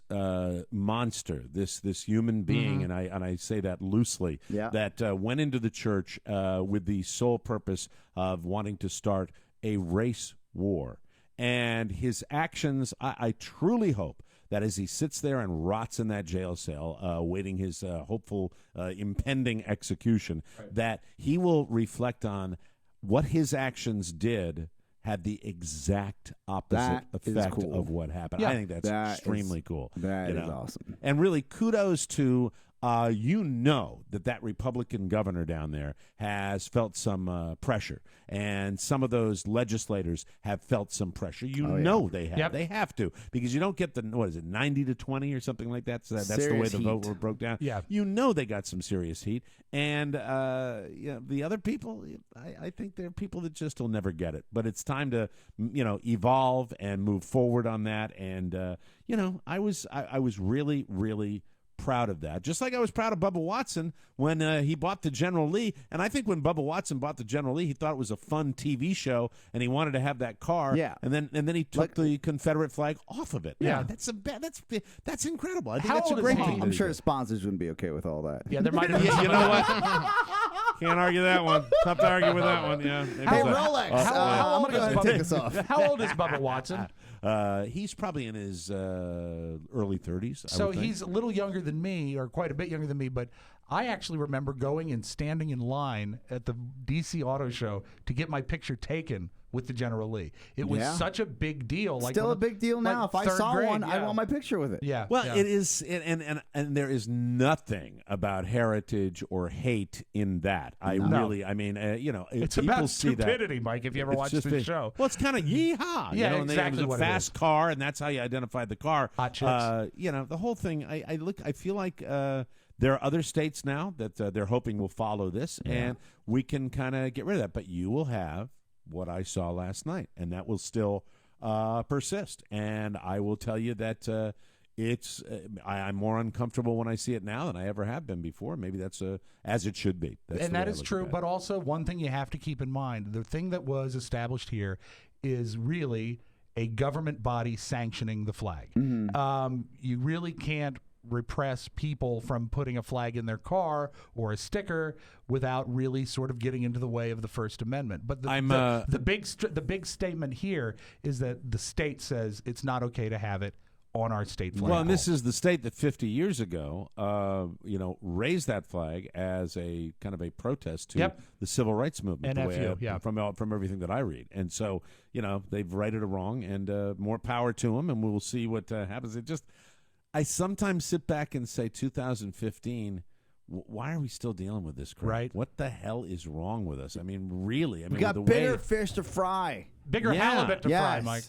monster, this human being, and I say that loosely, that went into the church with the sole purpose of wanting to start a race war, and his actions. I truly hope that as he sits there and rots in that jail cell, awaiting his hopeful impending execution, that he will reflect on what his actions did had the exact opposite effect cool. of what happened. Yeah. I think that's extremely cool. That is awesome. And really, kudos to that Republican governor down there has felt some pressure, and some of those legislators have felt some pressure. They have. Yep. They have to, because you don't get the 90-20 or something like that. So that's the way Serious the heat. vote broke down. Yeah. They got some serious heat, and the other people, I think they're people that just will never get it. But it's time to evolve and move forward on that. And I was really, really proud of that. Just like I was proud of Bubba Watson when he bought the General Lee. And I think when Bubba Watson bought the General Lee, he thought it was a fun TV show, and he wanted to have that car. Yeah. And then he took the Confederate flag off of it. Yeah. That's incredible. I think How that's a old is great he? thing. to I'm do. sure his sponsors wouldn't be okay with all that. Yeah, there might have been You know what? Can't argue that one. Tough to argue with that one. Yeah. Hey, Rolex, I'm going to go ahead and take this off. How old is Bubba Watson? He's probably in his early 30s. I So would think. he's a little younger than me, or quite a bit younger than me, but I actually remember going and standing in line at the DC Auto Show to get my picture taken with the General Lee. It was such a big deal. Still a big deal now. If I saw one, I'd want my picture with it. Yeah. Well, it is, and there is nothing about heritage or hate in that. It's people about see that. stupidity, Mike, if you ever It's watched just the big. show. Well, it's kind of yeehaw. Yeah, and exactly it was what a it fast is. car, and that's how you identified the car. Hot chips. The whole thing. I feel like there are other states now that they're hoping will follow this, and we can kind of get rid of that. But you will have what I saw last night, and that will still persist. And I will tell you that I'm more uncomfortable when I see it now than I ever have been before. Maybe that's as it should be. And that is true. But also one thing you have to keep in mind, the thing that was established here is really a government body sanctioning the flag. You really can't repress people from putting a flag in their car or a sticker without really sort of getting into the way of the First Amendment. But the big statement here is that the state says it's not okay to have it on our state flag. Well, and this is the state that 50 years ago, raised that flag as a kind of a protest to the civil rights movement. From everything that I read, and so they've righted a wrong, and more power to them, and we will see what happens. I sometimes sit back and say, 2015. Why are we still dealing with this crap? Right. What the hell is wrong with us? I mean, really? We got bigger fish to fry. Bigger halibut to fry, Mike.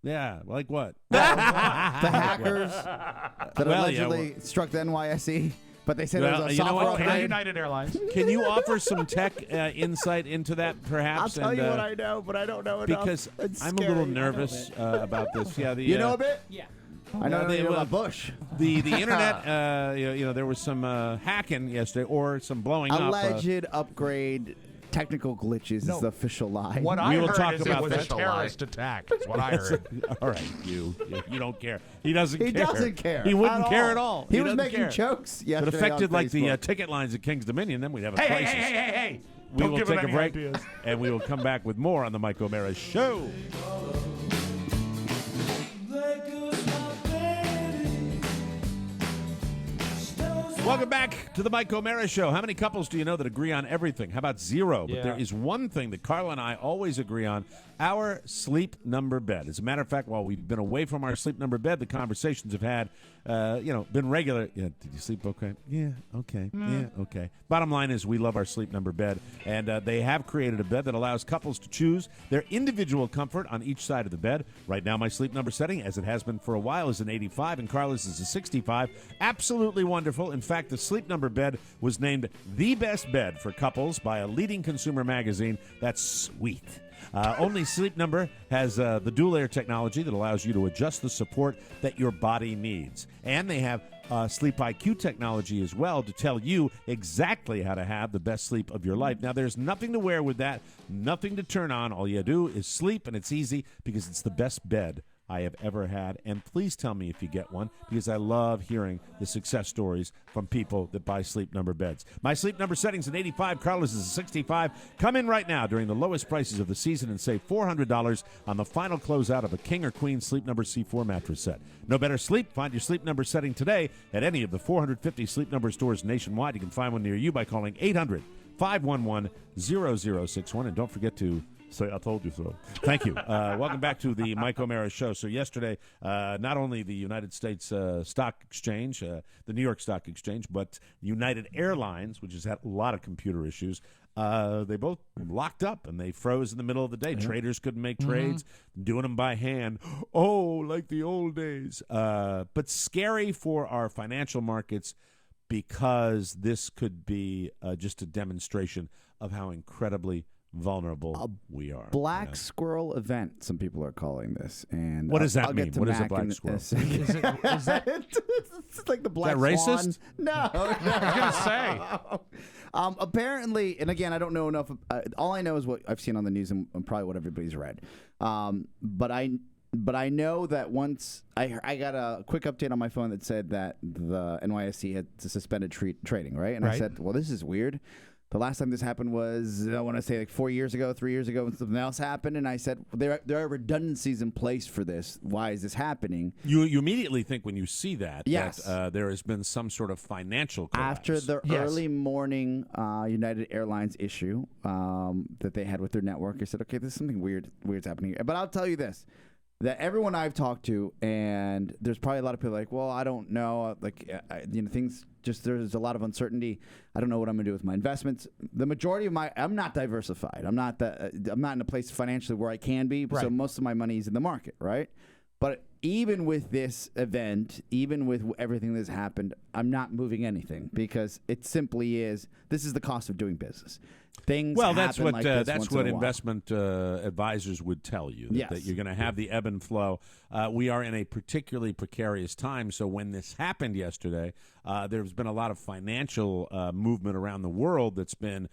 Yeah, like what? The hackers that allegedly struck the NYSE, but they said it was a software upgrade. United Airlines. Can you offer some tech insight into that, perhaps? I'll tell you what I know, but I don't know enough. Because I'm a little nervous about this. Yeah, you know a bit? Yeah. I know about Bush. The internet, there was some hacking yesterday, or some blowing up. Alleged upgrade. Technical glitches is the official lie. What I heard is it was a terrorist attack. That's what I heard. All right, you don't care. He doesn't care. He doesn't care. He wouldn't care at all. He was making jokes yesterday. But affected on like Facebook. the ticket lines at King's Dominion, then we'd have a crisis. Hey. We Don't will give take him a any break, ideas. and we will come back with more on the Mike O'Mara Show. Welcome back to the Mike O'Mara Show. How many couples do you know that agree on everything? How about zero? But there is one thing that Carla and I always agree on: our sleep number bed. As a matter of fact, while we've been away from our sleep number bed, the conversations have had, been regular. Yeah, did you sleep okay? Yeah, okay. Yeah, okay. Bottom line is we love our sleep number bed, and they have created a bed that allows couples to choose their individual comfort on each side of the bed. Right now, my sleep number setting, as it has been for a while, is an 85, and Carla's is a 65. Absolutely wonderful. In fact, the Sleep Number bed was named the best bed for couples by a leading consumer magazine. That's sweet. Only Sleep Number has the dual-layer technology that allows you to adjust the support that your body needs. And they have Sleep IQ technology as well to tell you exactly how to have the best sleep of your life. Now, there's nothing to wear with that, nothing to turn on. All you do is sleep, and it's easy because it's the best bed I have ever had. And please tell me if you get one, because I love hearing the success stories from people that buy Sleep Number beds. My Sleep Number setting's an 85. Carla's is a 65. Come in right now during the lowest prices of the season and save $400 on the final closeout of a King or Queen Sleep Number C4 mattress set. No better sleep. Find your Sleep Number setting today at any of the 450 Sleep Number stores nationwide. You can find one near you by calling 800-511-0061. And don't forget to say, I told you so. Thank you. Welcome back to the Mike O'Mara Show. So yesterday, not only the United States Stock Exchange, the New York Stock Exchange, but United Airlines, which has had a lot of computer issues, they both locked up and they froze in the middle of the day. Traders couldn't make trades, doing them by hand. Oh, like the old days. But scary for our financial markets, because this could be just a demonstration of how incredibly vulnerable we are. Black squirrel event, some people are calling this. And what does that mean? What is a black squirrel? Is that it's like the black swan? Racist? No. I was going to say. Apparently, and again, I don't know enough. All I know is what I've seen on the news and probably what everybody's read. But I know that once I got a quick update on my phone that said that the NYSE had suspended trading, right? And I said, well, this is weird. The last time this happened was, I want to say, like 4 years ago, 3 years ago, when something else happened. And I said, there are redundancies in place for this. Why is this happening? You immediately think when you see that, that there has been some sort of financial collapse. After the early morning United Airlines issue that they had with their network, I said, okay, there's something weird's happening here. But I'll tell you this. That everyone I've talked to, and there's probably a lot of people like, well, I don't know, things just, there's a lot of uncertainty. I don't know what I'm going to do with my investments. The majority of I'm not diversified. I'm not in a place financially where I can be. So most of my money is in the market, right? But even with this event, even with everything that's happened, I'm not moving anything, because it simply is, this is the cost of doing business. things. Well, that's what investment advisors would tell you. That you're going to have the ebb and flow. We are in a particularly precarious time. So when this happened yesterday, there's been a lot of financial movement around the world that's been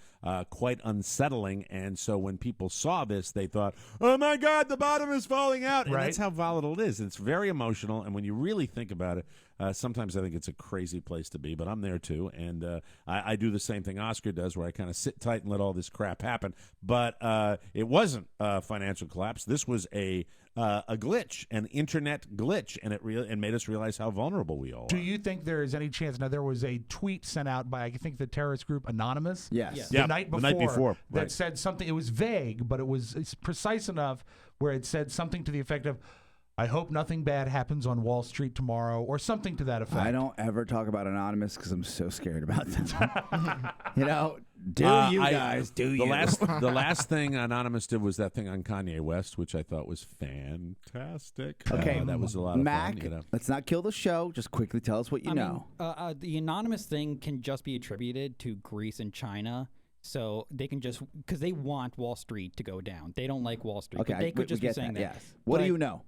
quite unsettling. And so when people saw this, they thought, "Oh my God, the bottom is falling out." And that's how volatile it is. It's very emotional. And when you really think about it, sometimes I think it's a crazy place to be, but I'm there too, and I do the same thing Oscar does, where I kind of sit tight and let all this crap happen. But it wasn't a financial collapse. This was a glitch, an internet glitch, and it made us realize how vulnerable we all are. Do you think there is any chance? Now, there was a tweet sent out by, I think, the terrorist group Anonymous. Yes. The night before. That right. said something. It was vague, but it's precise enough where it said something to the effect of, "I hope nothing bad happens on Wall Street tomorrow," or something to that effect. I don't ever talk about Anonymous because I'm so scared about them. Guys, do you? The last thing Anonymous did was that thing on Kanye West, which I thought was fantastic. Okay, that was a lot of fun. Let's not kill the show. Just quickly tell us what you know. The Anonymous thing can just be attributed to Greece and China. So they can just, because they want Wall Street to go down. They don't like Wall Street. Okay, they could just be saying that. Yes. What do you know?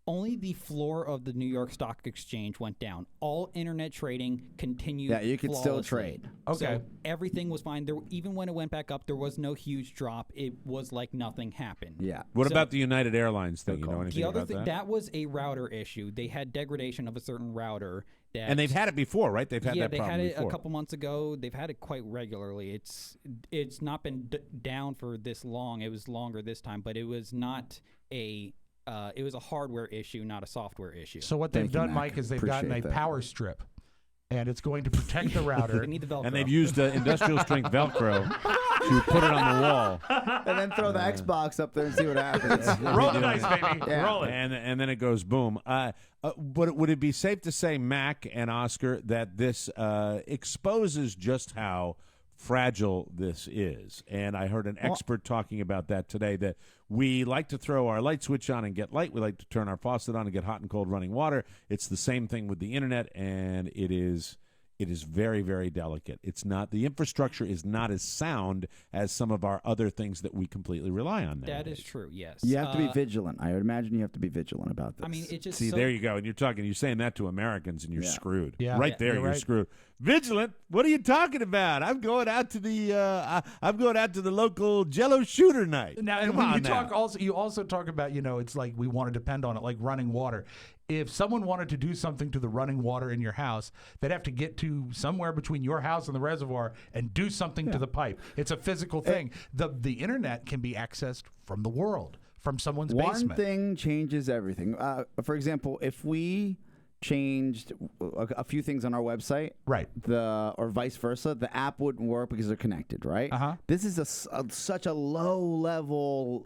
Only the floor of the New York Stock Exchange went down. All internet trading continued. Yeah, you could still trade. Okay. So everything was fine. Even when it went back up, there was no huge drop. It was like nothing happened. Yeah. What about the United Airlines thing? You know anything the other about that? That was a router issue. They had degradation of a certain router. And they've had it before, right? They've had that problem before. Yeah, they had it a couple months ago. They've had it quite regularly. It's not been down for this long. It was longer this time, but it was not it was a hardware issue, not a software issue. So what they've done, Mike, is they've gotten a power strip, and it's going to protect the router. They need the Velcro. And they've used industrial strength Velcro to put it on the wall. And then throw the Xbox up there and see what happens. Roll the dice, baby. Yeah. Roll it. And then it goes boom. But would it be safe to say, Mac and Oscar, that this exposes just how fragile this is? And I heard an expert talking about that today, that we like to throw our light switch on and get light. We like to turn our faucet on and get hot and cold running water. It's the same thing with the internet, and it is very, very delicate. It's not, the infrastructure is not as sound as some of our other things that we completely rely on nowadays. That is true, yes. You have to be vigilant. I would imagine you have to be vigilant about this. I mean, it just there you go. And you're saying that to Americans, and you're screwed. Yeah. Right there, you're screwed. Vigilant? What are you talking about? I'm going out to the local Jello shooter night. Now, and when you also talk about, it's like we want to depend on it, like running water. If someone wanted to do something to the running water in your house, they'd have to get to somewhere between your house and the reservoir and do something to the pipe. It's a physical thing. The internet can be accessed from the world, from someone's basement. One thing changes everything. For example, if we changed a few things on our website, right, or vice versa, the app wouldn't work because they're connected, right? This is such a low level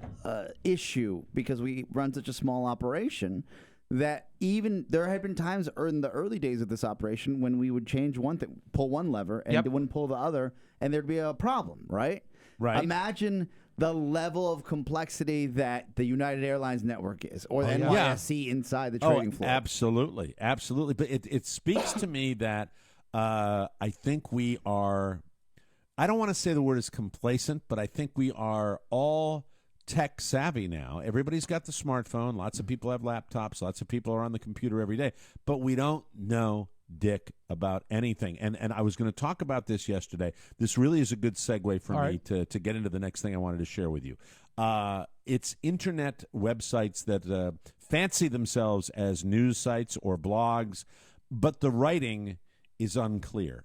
issue because we run such a small operation that even there had been times in the early days of this operation when we would change one thing, pull one lever, and it wouldn't pull the other, and there'd be a problem, right? Right. Imagine the level of complexity that the United Airlines network is, or the NYSE inside the trading floor. Absolutely. But it speaks to me that I think we are, I don't want to say the word is complacent, but I think we are all tech savvy now. Everybody's got the smartphone. Lots of people have laptops. Lots of people are on the computer every day. But we don't know dick about anything. And I was going to talk about this yesterday. This really is a good segue for me to get into the next thing I wanted to share with you. It's internet websites that fancy themselves as news sites or blogs, but the writing is unclear.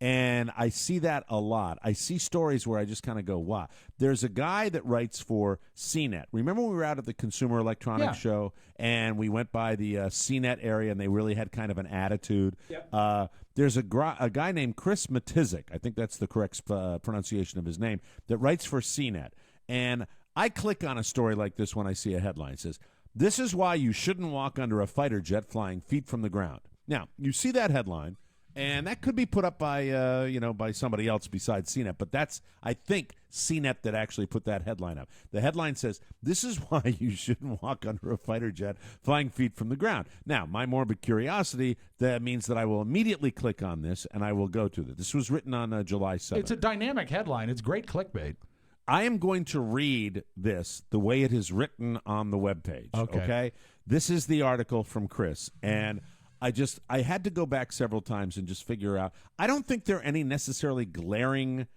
And I see that a lot. I see stories where I just kind of go, wow. There's a guy that writes for CNET. Remember when we were out at the Consumer Electronics Show and we went by the CNET area and they really had kind of an attitude? Yep. There's a guy named Chris Matizik, I think that's the correct pronunciation of his name, that writes for CNET. And I click on a story like this when I see a headline. It says, "This is why you shouldn't walk under a fighter jet flying feet from the ground." Now, you see that headline, And that could be put up by, by somebody else besides CNET. But that's, I think, CNET that actually put that headline up. The headline says, "This is why you shouldn't walk under a fighter jet flying feet from the ground." Now, my morbid curiosity, that means that I will immediately click on this, and I will go to it. This was written on July 7th. It's a dynamic headline. It's great clickbait. I am going to read this the way it is written on the webpage. Okay? This is the article from Chris, and I had to go back several times and just figure out. I don't think there are any necessarily glaring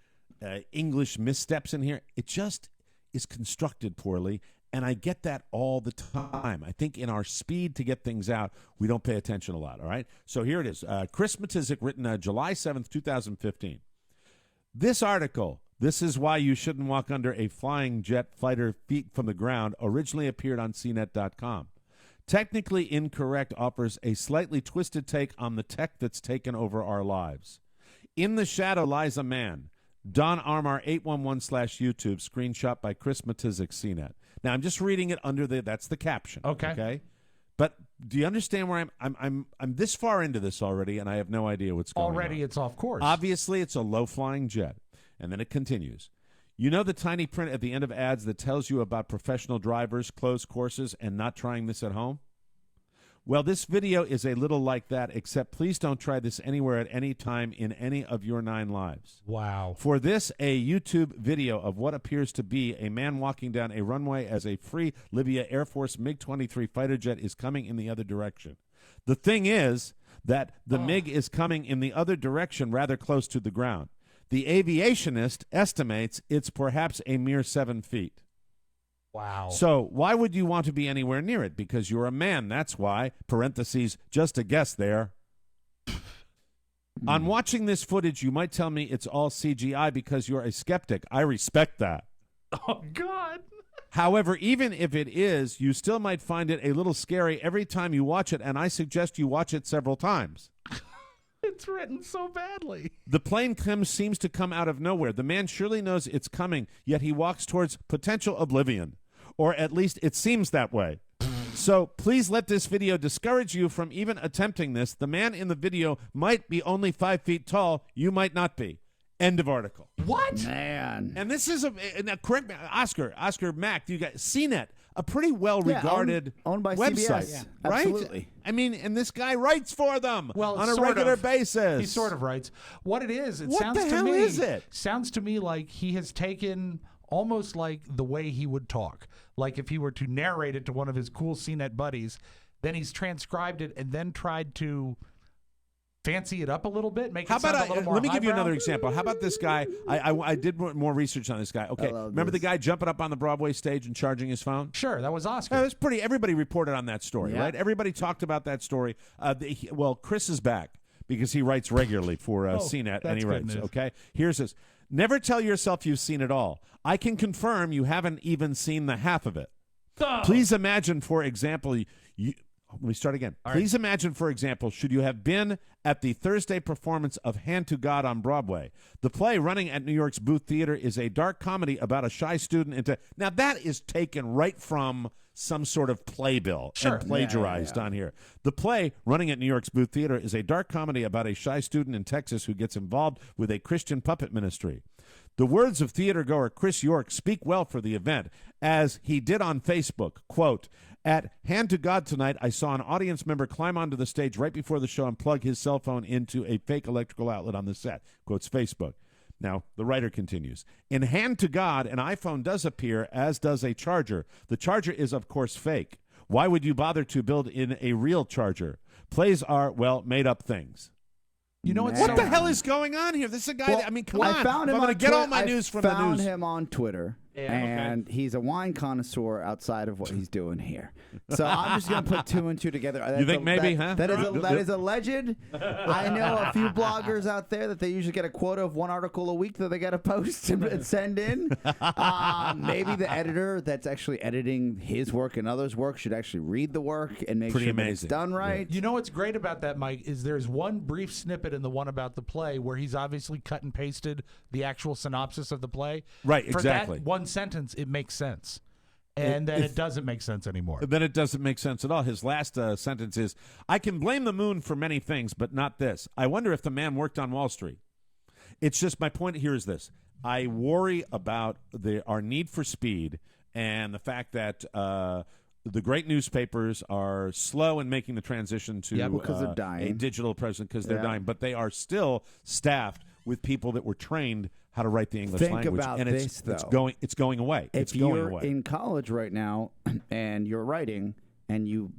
English missteps in here. It just is constructed poorly, and I get that all the time. I think in our speed to get things out, we don't pay attention a lot, all right? So here it is. Chris Matizik, written July 7th, 2015. This article, "This is why you shouldn't walk under a flying jet fighter feet from the ground," originally appeared on CNET.com. Technically incorrect, offers a slightly twisted take on the tech that's taken over our lives. In the shadow lies a man. Don Armar 811/YouTube, screenshot by Chris Matizik, CNET. Now I'm just reading it under that's the caption. Okay. But do you understand where I'm this far into this already, and I have no idea what's going on. Already it's off course. Obviously, it's a low-flying jet. And then it continues. You know the tiny print at the end of ads that tells you about professional drivers, closed courses, and not trying this at home? Well, this video is a little like that, except please don't try this anywhere at any time in any of your 9 lives. Wow. For this, a YouTube video of what appears to be a man walking down a runway as a free Libya Air Force MiG-23 fighter jet is coming in the other direction. The thing is that the MiG is coming in the other direction rather close to the ground. The aviationist estimates it's perhaps a mere 7 feet. Wow. So why would you want to be anywhere near it? Because you're a man, that's why. Parentheses, just a guess there. On watching this footage, you might tell me it's all CGI because you're a skeptic. I respect that. Oh, God. However, even if it is, you still might find it a little scary every time you watch it, and I suggest you watch it several times. It's written so badly. The plane seems to come out of nowhere. The man surely knows it's coming, yet he walks towards potential oblivion. Or at least it seems that way. So please let this video discourage you from even attempting this. The man in the video might be only 5 feet tall. You might not be. End of article. What? Man. And this is now correct me, Oscar Mack, you got CNET, a pretty well-regarded owned by website, CBS. right? Absolutely. I mean, and this guy writes for them on a sort regular of. basis. He sort of writes. What it is, What sounds the to hell me, is it? Sounds to me like he has taken almost like the way he would talk. Like if he were to narrate it to one of his cool CNET buddies, then he's transcribed it and then tried to fancy it up a little bit, make it sound a little more let me give you highbrow. another example. How about this guy? I did more research on this guy. Okay, remember the guy jumping up on the Broadway stage and charging his phone? Sure, that was Oscar. It was pretty. Everybody reported on that story, Yeah. right? Everybody talked about that story. Well, Chris is back because he writes regularly for CNET, and he that's good writes. news. Okay, here's this. Never tell yourself you've seen it all. I can confirm you haven't even seen the half of it. Oh. Please imagine, for example, let me start again. Please imagine, for example, should you have been at the Thursday performance of Hand to God on Broadway. The play running at New York's Booth Theater is a dark comedy about a shy student. Now, that is taken right from some sort of playbill and plagiarized on here. The play running at New York's Booth Theater is a dark comedy about a shy student in Texas who gets involved with a Christian puppet ministry. The words of theatergoer Chris York speak well for the event, as he did on Facebook, quote, "At Hand to God tonight, I saw an audience member climb onto the stage right before the show and plug his cell phone into a fake electrical outlet on the set," quotes Facebook. Now, the writer continues, "In Hand to God, an iPhone does appear, as does a charger. The charger is, of course, fake. Why would you bother to build in a real charger? Plays are, well, made-up things." You know What the hell is going on here? This is a guy that, I mean, come on. I found him I'm on going to get all my Twi- news from the I news. found him on Twitter, and he's a wine connoisseur outside of what he's doing here. So I'm just going to put 2 and 2 together. You think maybe, huh? That is alleged. I know a few bloggers out there that they usually get a quota of 1 article a week that they got to post and send in. Maybe the editor that's actually editing his work and others' work should actually read the work and make Pretty sure that amazing. it's done right. You know what's great about that, Mike, is there's one brief snippet in the one about the play where he's obviously cut and pasted the actual synopsis of the play. Right, For exactly. that one sentence, it makes sense. And then it doesn't make sense anymore. Then it doesn't make sense at all. His last sentence is, I can blame the moon for many things, but not this. I wonder if the man worked on Wall Street. It's just, my point here is this. I worry about our need for speed and the fact that the great newspapers are slow in making the transition to because they're dying. A digital presence because they're dying. But they are still staffed with people that were trained how to write the English language. Think about and this, though. It's going away. If you're in college right now and you're writing and you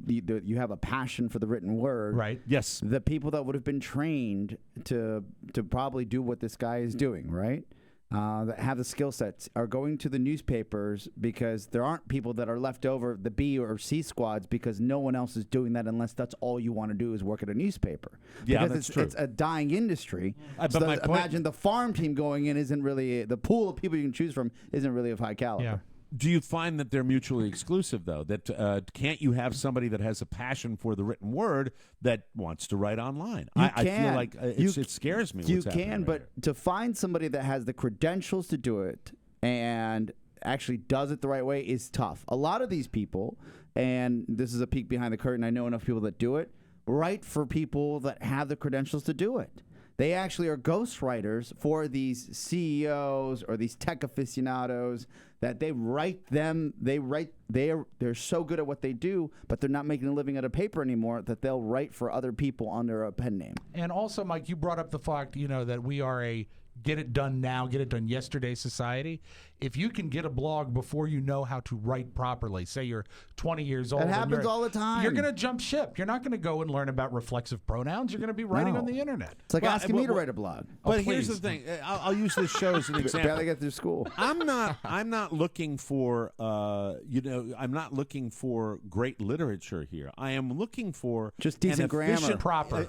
have a passion for the written word, right? Yes. The people that would have been trained to probably do what this guy is doing, right? That have the skill sets are going to the newspapers because there aren't people that are left over, the B or C squads, because no one else is doing that unless that's all you want to do is work at a newspaper. Yeah, because that's true. It's a dying industry. But So my point- imagine the farm team going in isn't really, the pool of people you can choose from isn't really of high caliber. Yeah. Do you find that they're mutually exclusive, though? That can't you have somebody that has a passion for the written word that wants to write online? I feel like it scares me. You what's happening can, right but here. to find somebody that has the credentials to do it and actually does it the right way is tough. A lot of these people, and this is a peek behind the curtain, I know enough people that do it, write for people that have the credentials to do it. They actually are ghostwriters for these CEOs or these tech aficionados that they write them. They're so good at what they do, but they're not making a living out of paper anymore that they'll write for other people under a pen name. And also, Mike, you brought up the fact, that we are a get it done now, get it done yesterday society. If you can get a blog before you know how to write properly, say you're 20 years old. That happens all the time. You're going to jump ship. You're not going to go and learn about reflexive pronouns. You're going to be writing No. on the internet. It's like asking me to write a blog. But here's the thing. I'll use this show as an example. Barely get through school. I'm not looking for I'm not looking for great literature here. I am looking for just decent grammar, proper,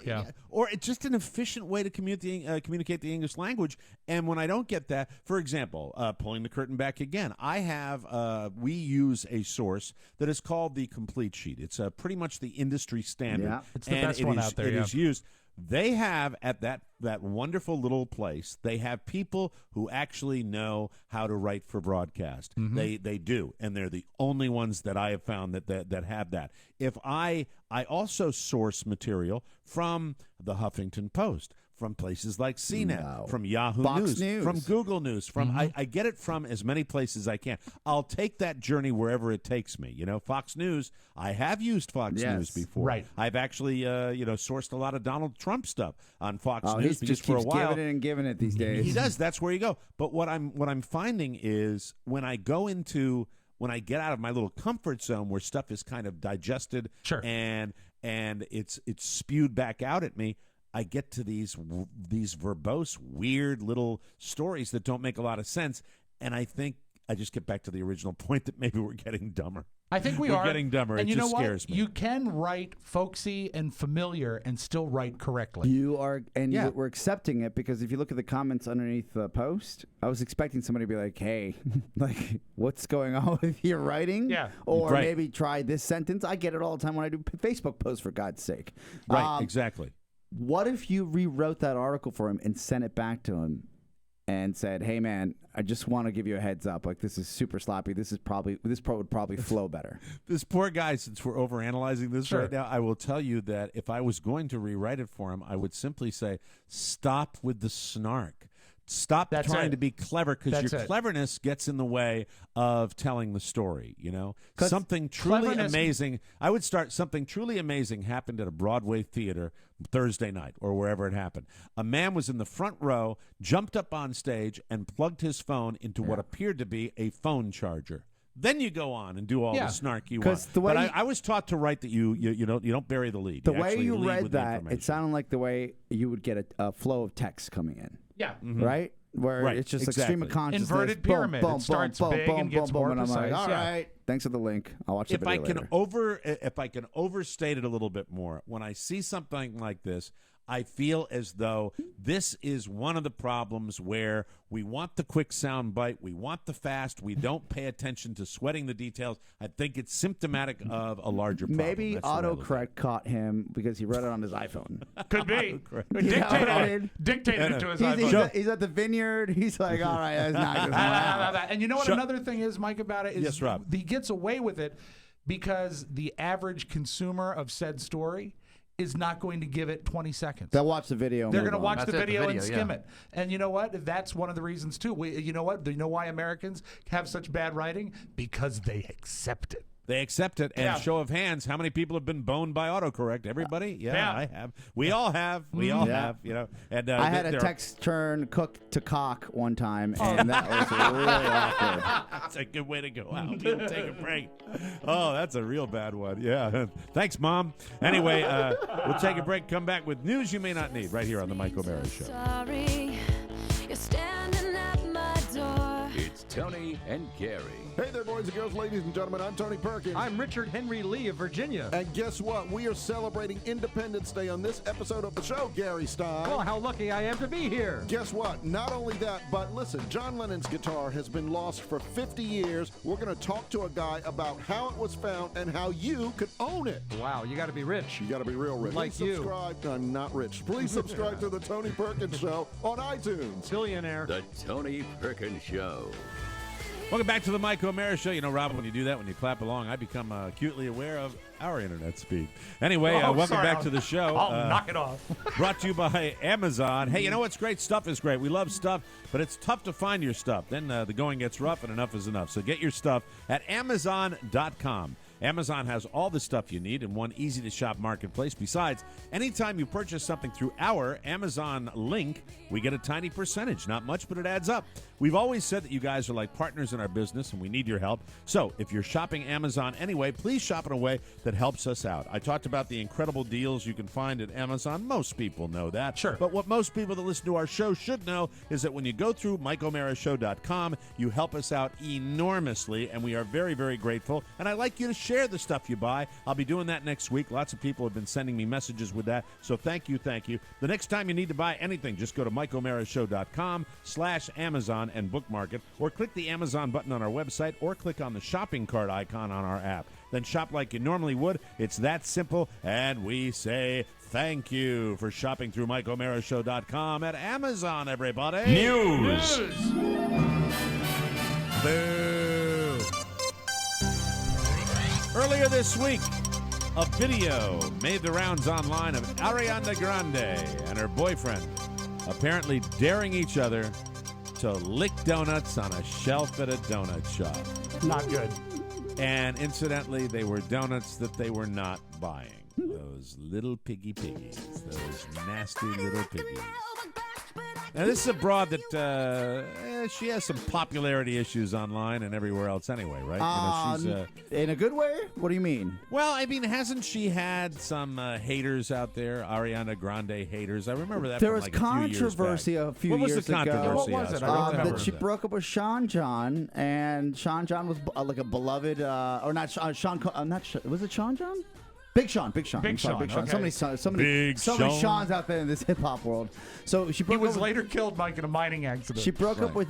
or it's just an efficient way to communicate the English language. And when I don't get that, for example, pulling the curtain back again, I have we use a source that is called the Complete Sheet. It's pretty much the industry standard. Yeah. It's the best one out there. It is used. They have at that wonderful little place, they have people who actually know how to write for broadcast. Mm-hmm. They do, and they're the only ones that I have found that have that. If I also source material from the Huffington Post, from places like CNET, from Yahoo Fox News, from Google News, from I get it from as many places as I can. I'll take that journey wherever it takes me. Fox News, I have used Fox News before. Right. I've actually sourced a lot of Donald Trump stuff on Fox News He because just for a keeps while giving it and giving it these days. he does. That's where you go. But what I'm finding is when I get out of my little comfort zone where stuff is kind of digested and it's spewed back out at me, I get to these verbose, weird little stories that don't make a lot of sense, and I think I just get back to the original point that maybe we're getting dumber. I think we're getting dumber. And it you just know scares what? me. You can write folksy and familiar and still write correctly. You are, and we're accepting it because if you look at the comments underneath the post, I was expecting somebody to be like, "Hey, like, what's going on with your writing?" Yeah. Or Right. maybe try this sentence. I get it all the time when I do Facebook posts, for God's sake. Right, exactly. What if you rewrote that article for him and sent it back to him and said, "Hey, man, I just want to give you a heads up. Like, this is super sloppy. This would probably flow better." This poor guy, since we're overanalyzing this Sure. right now, I will tell you that if I was going to rewrite it for him, I would simply say, stop with the snark. Stop trying to be clever because your cleverness gets in the way of telling the story, Something truly amazing. I would start something truly amazing happened at a Broadway theater Thursday night or wherever it happened. A man was in the front row, jumped up on stage, and plugged his phone into what appeared to be a phone charger. Then you go on and do all the snark you want. But I was taught to write that you don't bury the lead. The way you lead read with the that, information. it sounded like the way you would get a flow of text coming in. Yeah. Right? Where it's just like stream of consciousness. Inverted pyramid. Boom, It starts boom, big boom, and boom, gets boom, more and I'm like, precise, all yeah. right, thanks for the link. I'll watch the video later. If I can overstate it a little bit more, when I see something like this, I feel as though this is one of the problems where we want the quick sound bite, we want the fast, we don't pay attention to sweating the details. I think it's symptomatic of a larger problem. Maybe autocorrect caught him because he wrote it on his iPhone. Could be. Dictated it to his iPhone. He's at the vineyard. He's like, all right, that's not good. And you know what another thing is, Mike, about it? Is yes, Rob. He gets away with it because the average consumer of said story is not going to give it 20 seconds. They'll watch the video. They're going to watch the video and skim it. And you know what? That's one of the reasons, too. You know what? Do you know why Americans have such bad writing? Because they accept it. They accept it. And show of hands, how many people have been boned by autocorrect? Everybody? Yeah, I have. We all have. We all have. You know. And I had a text turn cook to cock one time, and that was really awkward. That's a good way to go out. We'll take a break. Oh, that's a real bad one. Yeah. Thanks, Mom. Anyway, we'll take a break. Come back with news you may not need right here on the Mike O'Mara Show. Sorry, you're standing at my door. It's Tony and Gary. Hey there, boys and girls, ladies and gentlemen. I'm Tony Perkins. I'm Richard Henry Lee of Virginia. And guess what? We are celebrating Independence Day on this episode of the show, Gary Stein. Well, how lucky I am to be here. Guess what? Not only that, but listen, John Lennon's guitar has been lost for 50 years. We're going to talk to a guy about how it was found and how you could own it. Wow, you got to be rich. You got to be real rich. Like Please subscribe. I'm not rich. Please subscribe to the Tony Perkins Show on iTunes. Billionaire. The Tony Perkins Show. Welcome back to the Mike O'Mara Show. You know, Rob, when you do that, when you clap along, I become acutely aware of our internet speed. Anyway, welcome back to the show. I'll knock it off. Brought to you by Amazon. Hey, you know what's great? Stuff is great. We love stuff, but it's tough to find your stuff. Then the going gets rough, and enough is enough. So get your stuff at Amazon.com. Amazon has all the stuff you need in one easy-to-shop marketplace. Besides, anytime you purchase something through our Amazon link, we get a tiny percentage. Not much, but it adds up. We've always said that you guys are like partners in our business, and we need your help. So if you're shopping Amazon anyway, please shop in a way that helps us out. I talked about the incredible deals you can find at Amazon. Most people know that. Sure. But what most people that listen to our show should know is that when you go through MikeO'MaraShow.com, you help us out enormously, and we are very, very grateful. And I'd like you to share the stuff you buy. I'll be doing that next week. Lots of people have been sending me messages with that. So thank you, thank you. The next time you need to buy anything, just go to MikeO'MaraShow.com/Amazon and bookmark it, or click the Amazon button on our website, or click on the shopping cart icon on our app. Then shop like you normally would. It's that simple, and we say thank you for shopping through MikeO'MaraShow.com at Amazon, everybody. News. Boo. Earlier this week, a video made the rounds online of Ariana Grande and her boyfriend apparently daring each other to lick donuts on a shelf at a donut shop. Not good. And incidentally, they were donuts that they were not buying. Those little piggies. Those nasty little piggies. Now, this is a broad that she has some popularity issues online and everywhere else anyway, right? She's, in a good way? What do you mean? Well, I mean, hasn't she had some haters out there, Ariana Grande haters? I remember that there from was like controversy a few years ago. What was it? I don't remember that she broke up with Sean John, and Sean John was like a beloved, or not Sean. Was it Sean John? Big Sean. Big Sean. Okay. So many Big Seans out there in this hip hop world. So she broke He was up with, later killed, Mike, in a mining accident. She broke up with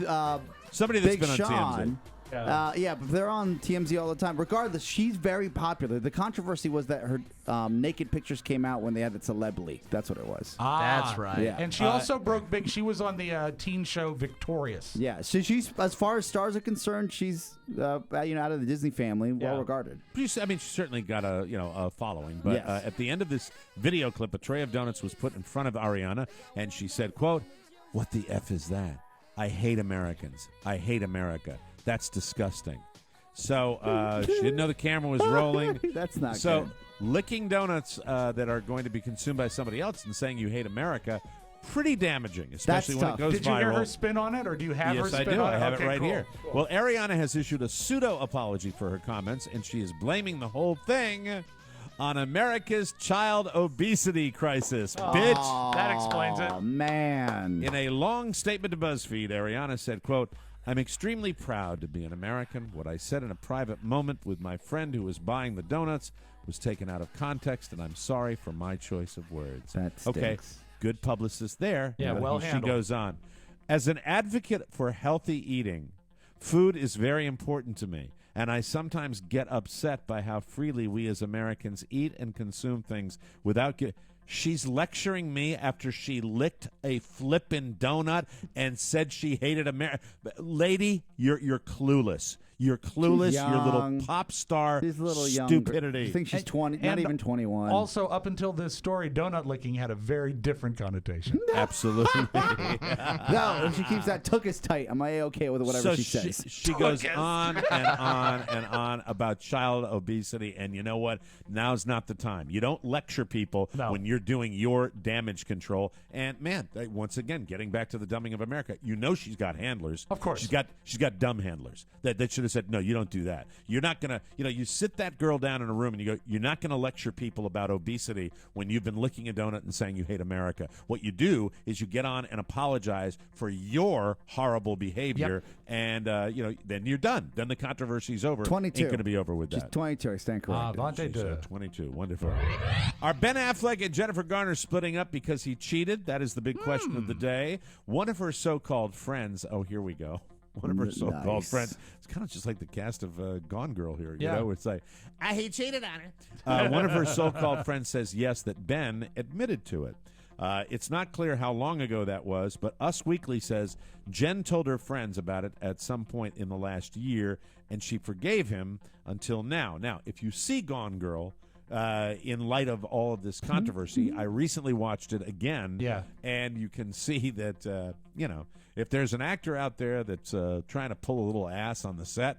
somebody that's Big been on Sean. TMZ. Yeah, but they're on TMZ all the time. Regardless, she's very popular. The controversy was that her naked pictures came out when they had the celeb leak. That's what it was. That's right. Yeah. And she also broke big. She was on the teen show Victorious. Yeah, so she's, as far as stars are concerned, she's out of the Disney family, well regarded. She certainly got a following. But Yes. at the end of this video clip, a tray of donuts was put in front of Ariana, and she said, "quote What the F is that? I hate Americans. I hate America. That's disgusting." So she didn't know the camera was rolling. That's not so good. licking donuts that are going to be consumed by somebody else and saying you hate America, pretty damaging, especially when it goes viral. Did you hear her spin on it, or do you have her spin on it? Yes, I do. I have okay, it right cool. here. Well, Ariana has issued a pseudo-apology for her comments, and she is blaming the whole thing on America's child obesity crisis. Bitch. That explains it. Oh, man. In a long statement to BuzzFeed, Ariana said, quote, "I'm extremely proud to be an American. What I said in a private moment with my friend who was buying the donuts was taken out of context, and I'm sorry for my choice of words." That stinks. Okay, Good publicist there. Yeah, well She handled. goes on. As an advocate for healthy eating, food is very important to me, and I sometimes get upset by how freely we as Americans eat and consume things without She's lecturing me after she licked a flippin' donut and said she hated America. Lady, you're clueless. You're clueless. You're little pop star She's a little stupidity. Younger. I think she's 20, not even 21. Also, up until this story, donut licking had a very different connotation. Absolutely. No, if she keeps that tookus tight, am I okay with whatever she says? She goes on and on and on about child obesity, and you know what? Now's not the time. You don't lecture people when you're doing your damage control. And man, once again, getting back to the dumbing of America, you know she's got handlers. Of course, she's got dumb handlers that should have said, no, you don't do that. You're not gonna, you sit that girl down in a room and you go, you're not gonna lecture people about obesity when you've been licking a donut and saying you hate America. What you do is you get on and apologize for your horrible behavior, and then you're done. Then the controversy's over. 22. Ain't gonna be over with She's that. 22. I stand corrected. She's 22. Wonderful. Are Ben Affleck and Jennifer Garner splitting up because he cheated? That is the big question of the day. One of her so-called friends. Oh, here we go. One of her so-called friends. It's kind of just like the cast of Gone Girl here. You know, it's like he cheated on her. one of her so-called friends says yes, that Ben admitted to it. It's not clear how long ago that was, but Us Weekly says Jen told her friends about it at some point in the last year, and she forgave him until now. Now, if you see Gone Girl, in light of all of this controversy, I recently watched it again, and you can see that, if there's an actor out there that's trying to pull a little ass on the set,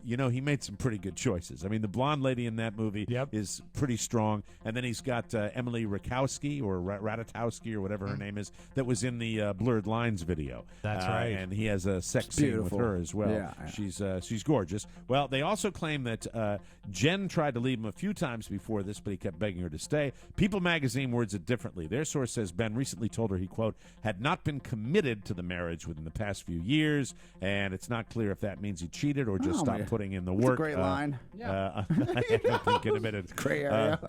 he made some pretty good choices. I mean, the blonde lady in that movie is pretty strong, and then he's got Emily Ratajkowski or Ratajkowski or whatever her name is that was in the Blurred Lines video. That's right, and he has a sex scene with her as well. Yeah. She's gorgeous. Well, they also claim that Jen tried to leave him a few times before this, but he kept begging her to stay. People magazine words it differently. Their source says Ben recently told her he, quote, had not been committed to the marriage within the past few years, and it's not clear if that means he cheated or just stopped putting in the work. That's a great line. I haven't been committed. Gray area.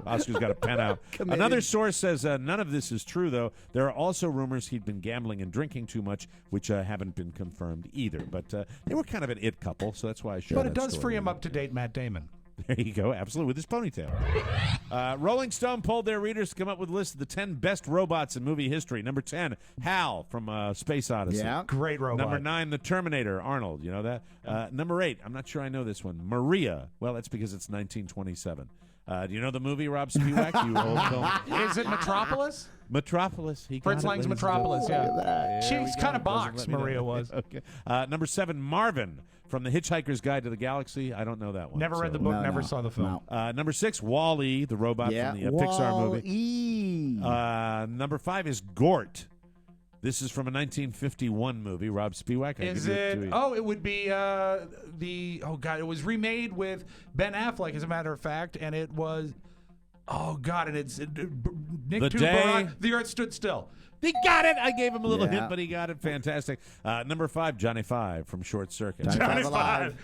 Oscar's got a pen out. Another source says none of this is true, though. There are also rumors he'd been gambling and drinking too much, which haven't been confirmed either. But they were kind of an it couple, so that's why I showed But it does free him up to date Matt Damon. There you go. Absolutely. With his ponytail. Rolling Stone polled their readers to come up with a list of the 10 best robots in movie history. Number 10, Hal from Space Odyssey. Yeah. Great robot. Number 9, The Terminator, Arnold. You know that? Number 8, I'm not sure I know this one, Maria. Well, that's because it's 1927. Do you know the movie, Rob Spiewak? You old film? Is it Metropolis? Metropolis. Fritz Lang's Metropolis, She's kind of boxed, Maria was. Okay. Number 7, Marvin from The Hitchhiker's Guide to the Galaxy. I don't know that one. Never read the book, never saw the film. Number 6, Wall-E, the robot from the Pixar movie. Number 5 is Gort. This is from a 1951 movie. Rob Spiewak. Is it? Oh, it would be it was remade with Ben Affleck, as a matter of fact, and it was. Oh God! And it's Nick The Earth Stood Still. He got it. I gave him a little hint, but he got it. Fantastic. Number 5, Johnny Five from Short Circuit. Johnny Five.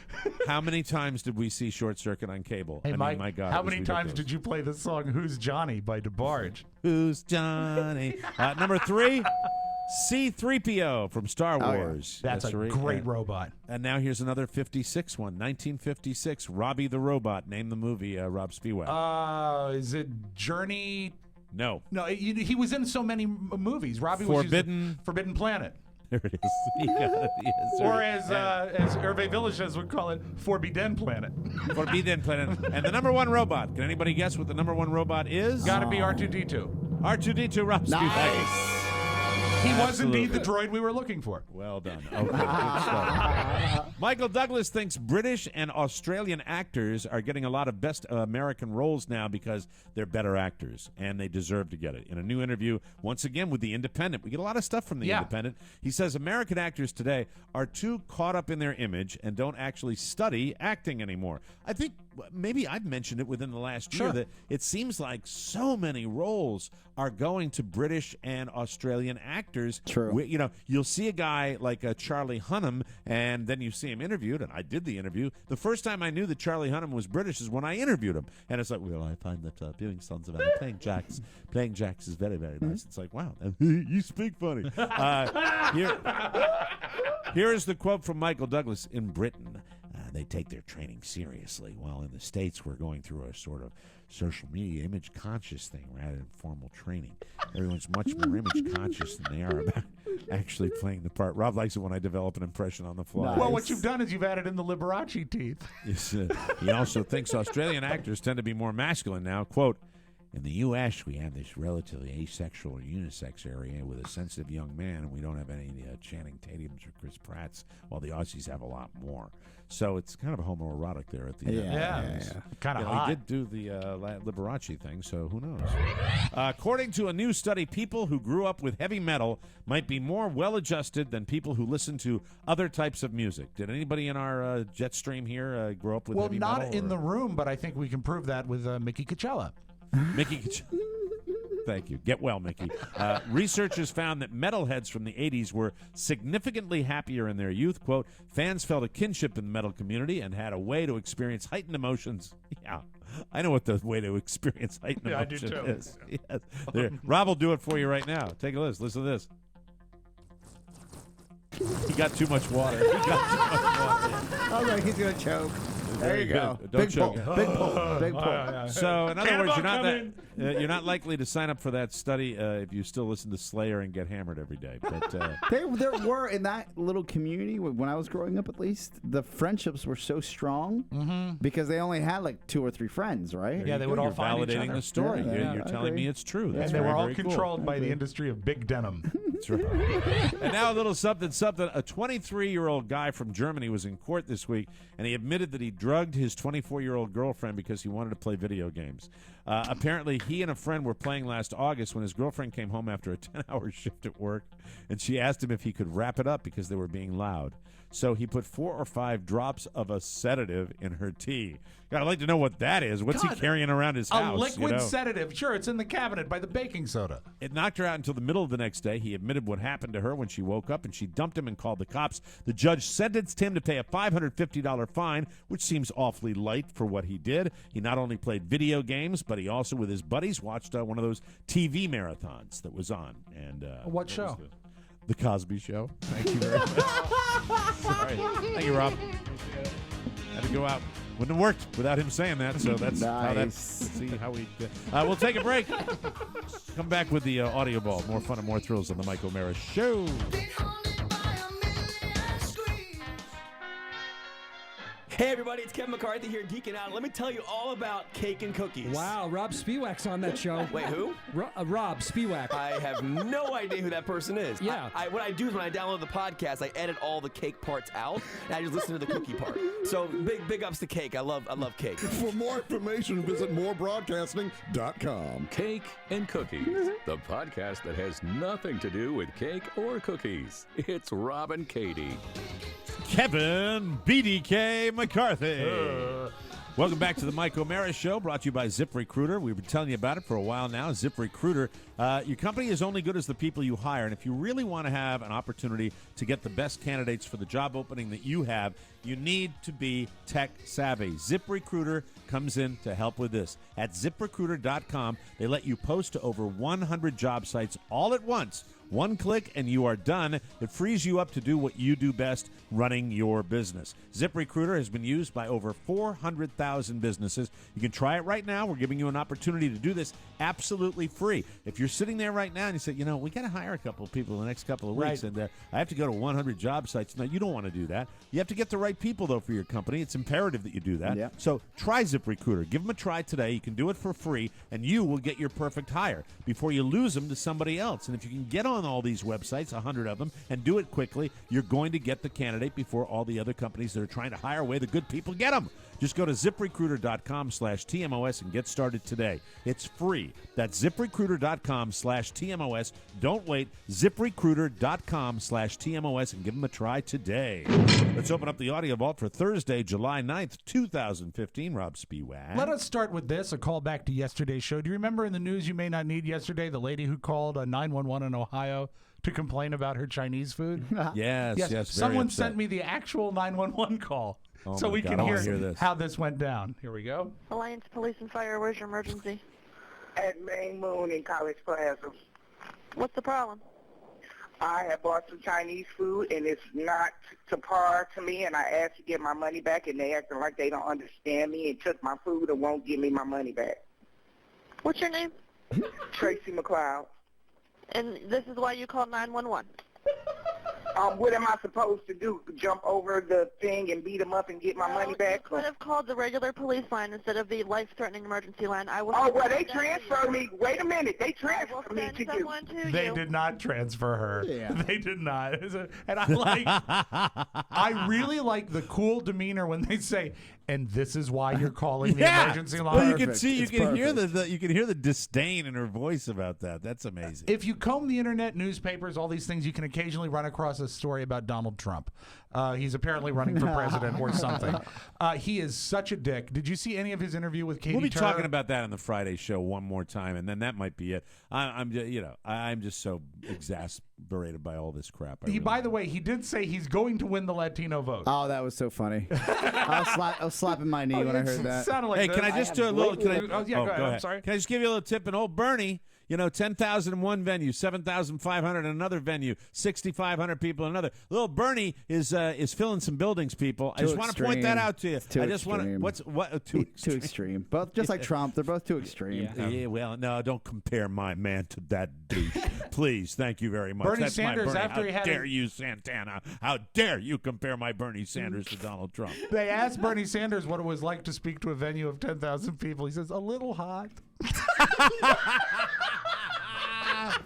How many times did we see Short Circuit on cable? Hey, Mike, my God, how many times did you play the song "Who's Johnny" by DeBarge? Who's Johnny? Number 3. C-3PO from Star Wars. That's a great robot. And now here's another 56 one. 1956, Robbie the Robot. Name the movie, Rob Spiewak. Is it Journey? No. No, he was in so many movies. Robbie Forbidden. was Forbidden Planet. There it is. He got it. Yes, or as Hervé Villechaize would call it, Forbidden Planet. Forbidden Planet. And the number 1 robot. Can anybody guess what the number 1 robot is? Got to be R2-D2. R2-D2, Rob Spiewak. He was indeed the droid we were looking for. Well done. Okay, good stuff. Michael Douglas thinks British and Australian actors are getting a lot of best American roles now because they're better actors, and they deserve to get it. In a new interview, once again with The Independent, we get a lot of stuff from The Independent. He says American actors today are too caught up in their image and don't actually study acting anymore. I think maybe I've mentioned it within the last year that it seems like so many roles are going to British and Australian actors. True. You'll see a guy like Charlie Hunnam, and then you see him interviewed, and I did the interview. The first time I knew that Charlie Hunnam was British is when I interviewed him, and it's like, well, I find that viewing Sons of Anarchy, playing Jax is very, very nice. It's like, wow, you speak funny. Here is the quote from Michael Douglas. In Britain, they take their training seriously, while in the States we're going through a sort of social media image conscious thing rather than formal training. Everyone's much more image conscious than they are about actually playing the part. Rob likes it when I develop an impression on the fly. Nice. Well, what you've done is you've added in the Liberace teeth. Yes, he also thinks Australian actors tend to be more masculine now. Quote, in the U.S., we have this relatively asexual or unisex area with a sensitive young man, and we don't have any Channing Tatums or Chris Pratts, while the Aussies have a lot more. So it's kind of a homoerotic there at the end. Yeah. Kind of hot. He did do the Liberace thing, so who knows? According to a new study, people who grew up with heavy metal might be more well-adjusted than people who listen to other types of music. Did anybody in our jet stream here grow up with heavy metal? Well, not in the room, but I think we can prove that with Mickey Coachella. Thank you. Get well, Mickey. Researchers found that metalheads from the 80s were significantly happier in their youth. Quote, fans felt a kinship in the metal community and had a way to experience heightened emotions. Yeah, I know what the way to experience heightened emotion is. Yes. There. Rob will do it for you right now. Take a listen. Listen to this. He got too much water. I was like, he's going to choke. There you go. Don't choke. Big pull. So, in other words, you're not likely to sign up for that study if you still listen to Slayer and get hammered every day. But there were, in that little community, when I was growing up at least, the friendships were so strong because they only had like 2 or 3 friends, right? Yeah, they would all find each other. Validating the story. You're telling me it's true. That's and they were all very controlled cool. by the industry of big denim. That's right. And now a little something. A 23-year-old guy from Germany was in court this week, and he admitted that he drugged his 24-year-old girlfriend because he wanted to play video games. Apparently, he and a friend were playing last August when his girlfriend came home after a 10-hour shift at work, and she asked him if he could wrap it up because they were being loud. So he put 4 or 5 drops of a sedative in her tea. God, I'd like to know what that is. What's he carrying around his house? A liquid sedative. Sure, it's in the cabinet by the baking soda. It knocked her out until the middle of the next day. He admitted what happened to her when she woke up, and she dumped him and called the cops. The judge sentenced him to pay a $550 fine, which seems awfully light for what he did. He not only played video games, but he also, with his buddies, watched one of those TV marathons that was on. And what show? The Cosby Show. Thank you very much. Sorry. Thank you, Rob. Had to go out. Wouldn't have worked without him saying that, so that's how that's. See how we. We'll take a break. Come back with the audio ball. More fun and more thrills on the Mike O'Mara Show. Hey everybody, it's Kevin McCarthy here, geeking out. Let me tell you all about cake and cookies. Wow, Rob Spiewak's on that show. Wait, who? Rob Spiewak. I have no idea who that person is. Yeah. What I do is when I download the podcast, I edit all the cake parts out, and I just listen to the cookie part. So big ups to cake. I love cake. For more information, visit morebroadcasting.com. Cake and Cookies, the podcast that has nothing to do with cake or cookies. It's Rob and Katie. Kevin BDK McCarthy. Welcome back to the Mike O'Mara Show, brought to you by ZipRecruiter. We've been telling you about it for a while now. ZipRecruiter, your company is only good as the people you hire, and if you really want to have an opportunity to get the best candidates for the job opening that you have, you need to be tech savvy. ZipRecruiter comes in to help with this. At ZipRecruiter.com, they let you post to over 100 job sites all at once. One click and you are done. It frees you up to do what you do best, running your business. ZipRecruiter has been used by over 400,000 businesses. You can try it right now. We're giving you an opportunity to do this absolutely free. If you're sitting there right now and you say, we got to hire a couple of people in the next couple of weeks, and I have to go to 100 job sites. No, you don't want to do that. You have to get the right people, though, for your company. It's imperative that you do that. Yep. So try ZipRecruiter. Give them a try today. You can do it for free, and you will get your perfect hire before you lose them to somebody else. And if you can get on all these websites, 100 of them, and do it quickly, you're going to get the candidate before all the other companies that are trying to hire away the good people get them. Just go to ZipRecruiter.com/TMOS and get started today. It's free. That's ZipRecruiter.com/TMOS. Don't wait. ZipRecruiter.com/TMOS and give them a try today. Let's open up the audio vault for Thursday, July 9th, 2015. Rob Spiewak. Let us start with this, a call back to yesterday's show. Do you remember in the news you may not need yesterday, the lady who called 911 in Ohio to complain about her Chinese food? Yes. Someone sent me the actual 911 call. Oh so my we God, can I wanna hear hear this. how this went down. Here we go. Alliance Police and Fire, where's your emergency? At Main Moon in College Plaza. What's the problem? I have bought some Chinese food, and it's not to par to me, and I asked to get my money back, and they acting like they don't understand me and took my food and won't give me my money back. What's your name? Tracy McLeod. And this is why you called 911. What am I supposed to do? Jump over the thing and beat them up and get my money back? You could have called the regular police line instead of the life-threatening emergency line. I will. Oh, well, they transferred me. Wait a minute. They transferred me to you. They did not transfer her. Yeah. They did not. And I really like the cool demeanor when they say, and this is why you're calling the emergency line. Well, you can see, you can hear you can hear the disdain in her voice about that. That's amazing. If you comb the internet, newspapers, all these things, you can occasionally run across a story about Donald Trump. He's apparently running for president or something. He is such a dick. Did you see any of his interview with Katie We'll be Tur? talking about that on the Friday show one more time, and then that might be it. I'm just so exasperated by all this crap. By the way, he did say he's going to win the Latino vote. Oh, that was so funny. I was slapping my knee when I heard that. Hey, can I just do a little? Go ahead. I'm sorry. Can I just give you a little tip? And old Bernie, 10,000 in one venue, 7,500 in another venue, 6,500 people in another. Little Bernie is filling some buildings, people. I just want to point that out to you. Too extreme. Too extreme? Both just like Trump, they're both too extreme. Yeah, well, no, don't compare my man to that douche. Please, thank you very much. Bernie That's Sanders, my Bernie. after he had How dare you, Santana? How dare you compare my Bernie Sanders to Donald Trump? They asked Bernie Sanders what it was like to speak to a venue of 10,000 people. He says, a little hot.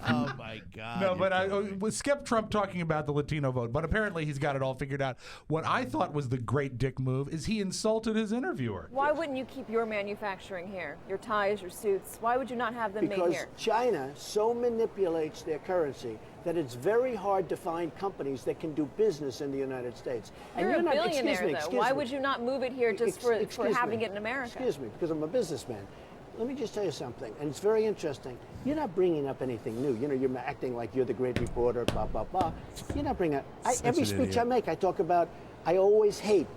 Oh, my God. No, but we skipped Trump talking about the Latino vote, but apparently he's got it all figured out. What I thought was the great dick move is he insulted his interviewer. Why wouldn't you keep your manufacturing here? Your ties, your suits. Why would you not have them made here? Because China so manipulates their currency that it's very hard to find companies that can do business in the United States. You're a billionaire, though. Why would you not move it here just for having it in America? Excuse me, because I'm a businessman. Let me just tell you something, and it's very interesting. You're not bringing up anything new. You're acting like you're the great reporter, blah, blah, blah. You're not bringing up... Every speech I make, I talk about, I always hate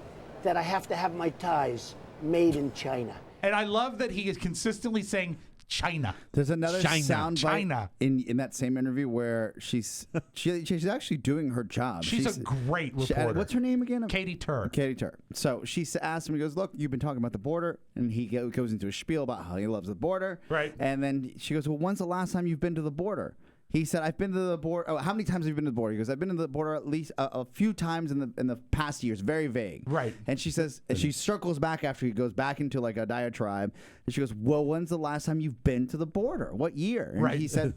that I have to have my ties made in China. And I love that he is consistently saying China. There's another soundbite in that same interview where she's actually doing her job. She's a great reporter. What's her name again? Katie Tur. Katie Tur. So she asked him, he goes, look, you've been talking about the border. And he goes into a spiel about how he loves the border. Right. And then she goes, well, when's the last time you've been to the border? He said, I've been to the border. Oh, how many times have you been to the border? He goes, I've been to the border at least a few times in the past years. Very vague. Right. And she says, and she circles back after he goes back into like a diatribe. And she goes, well, when's the last time you've been to the border? What year? And right. he said,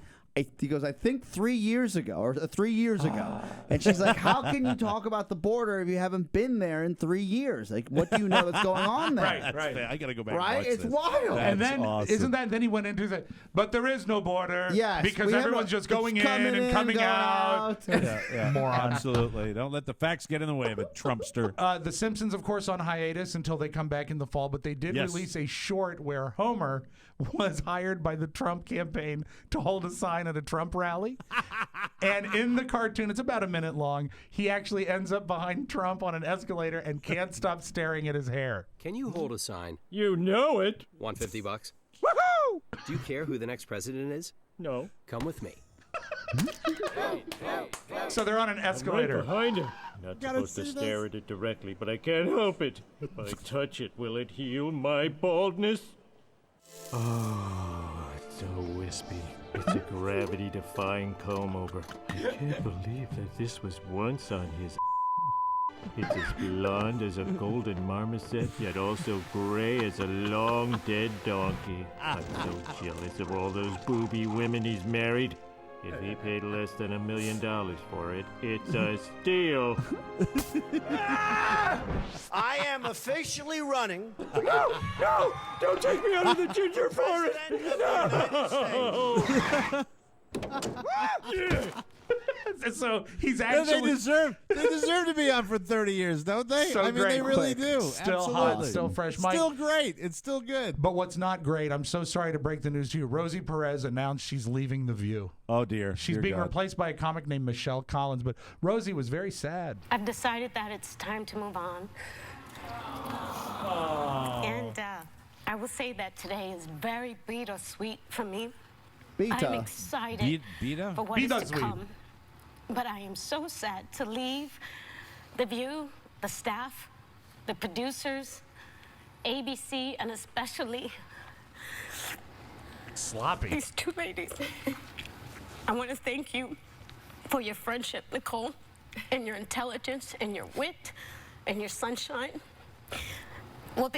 he goes, I think 3 years ago or 3 years ago. And she's like, how can you talk about the border if you haven't been there in 3 years? Like, what do you know that's going on there? Right. I got to go back and Right? watch It's this. wild. And then, awesome. isn't that, then he went into the, but there is no border. Yes, because we have everyone's a- just going in it's coming and coming going out. Yeah, Moron. Absolutely. Don't let the facts get in the way of it, Trumpster. The Simpsons, of course, on hiatus until they come back in the fall, but they did Yes. release a short where Homer was hired by the Trump campaign to hold a sign at a Trump rally. And in the cartoon, it's about a minute long, he actually ends up behind Trump on an escalator and can't stop staring at his hair. Can you hold a sign? You know it. Want $50? Woohoo! Do you care who the next president is? No. Come with me. So they're on an escalator. I'm right behind him. Not supposed to stare at it directly, but I can't help it. If I touch it, will it heal my baldness? Oh, it's so wispy. It's a gravity-defying comb-over. I can't believe that this was once on his. It's as blonde as a golden marmoset, yet also gray as a long dead donkey. I'm so jealous of all those booby women he's married. If he paid less than $1 million for it, it's a steal. I am officially running. No! Don't take me out of the ginger forest! So he's They actually deserve to be on for 30 years, don't they? So I mean, they great. really Quick. do. Still Absolutely. hot, still fresh. Mike, Still great. It's still good. but what's not great, I'm so sorry to break the news to you. Rosie Perez announced she's leaving The View. Oh, dear. She's Dear being God. replaced by a comic named Michelle Collins, but Rosie was very sad. I've decided that it's time to move on. And I will say that today is very bittersweet for me. I'm excited Beta? for what is to Bittersweet. come. But I am so sad to leave The View, the staff, the producers, ABC, and especially Sloppy. these two ladies. I want to thank you for your friendship, Nicole, and your intelligence, and your wit, and your sunshine. Well,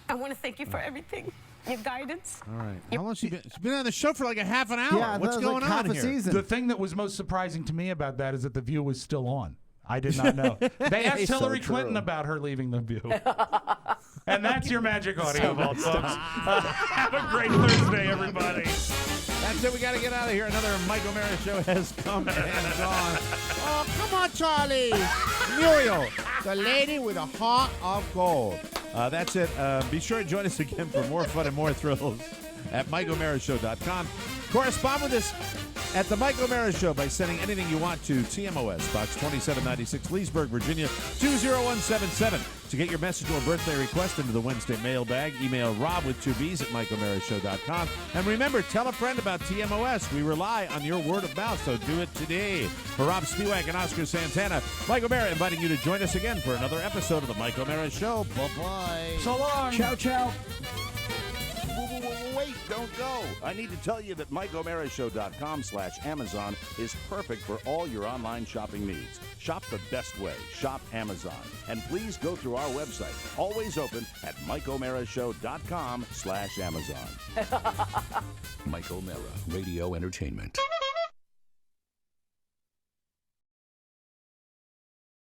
I want to thank you for everything. Your guidance. All right. How long has she been? She's been on the show for like a half an hour. What's going on here? The thing that was most surprising to me about that is that The View was still on. I did not know. They asked So Hillary true. Clinton about her leaving The View. And that's your magic audio vault, folks. Have a great Thursday, everybody. That's it. We got to get out of here. Another Mike O'Mara show has come and gone. Oh, come on, Charlie. Muriel, the lady with a heart of gold. That's it. Be sure to join us again for more fun and more thrills at MikeO'MaraShow.com. Correspond with us at the Mike O'Mara Show by sending anything you want to TMOS, Box 2796, Leesburg, Virginia, 20177. To get your message or birthday request into the Wednesday mailbag, email Rob with 2 B's at MikeO'MaraShow.com. And remember, tell a friend about TMOS. We rely on your word of mouth, so do it today. For Rob Spiewak and Oscar Santana, Mike O'Mara inviting you to join us again for another episode of the Mike O'Mara Show. Bye-bye. So long. Ciao, ciao. Wait, don't go. I need to tell you that MikeO'MaraShow.com/Amazon is perfect for all your online shopping needs. Shop the best way. Shop Amazon. And please go through our website, always open at MikeO'MaraShow.com/Amazon. Mike O'Mara, Radio Entertainment.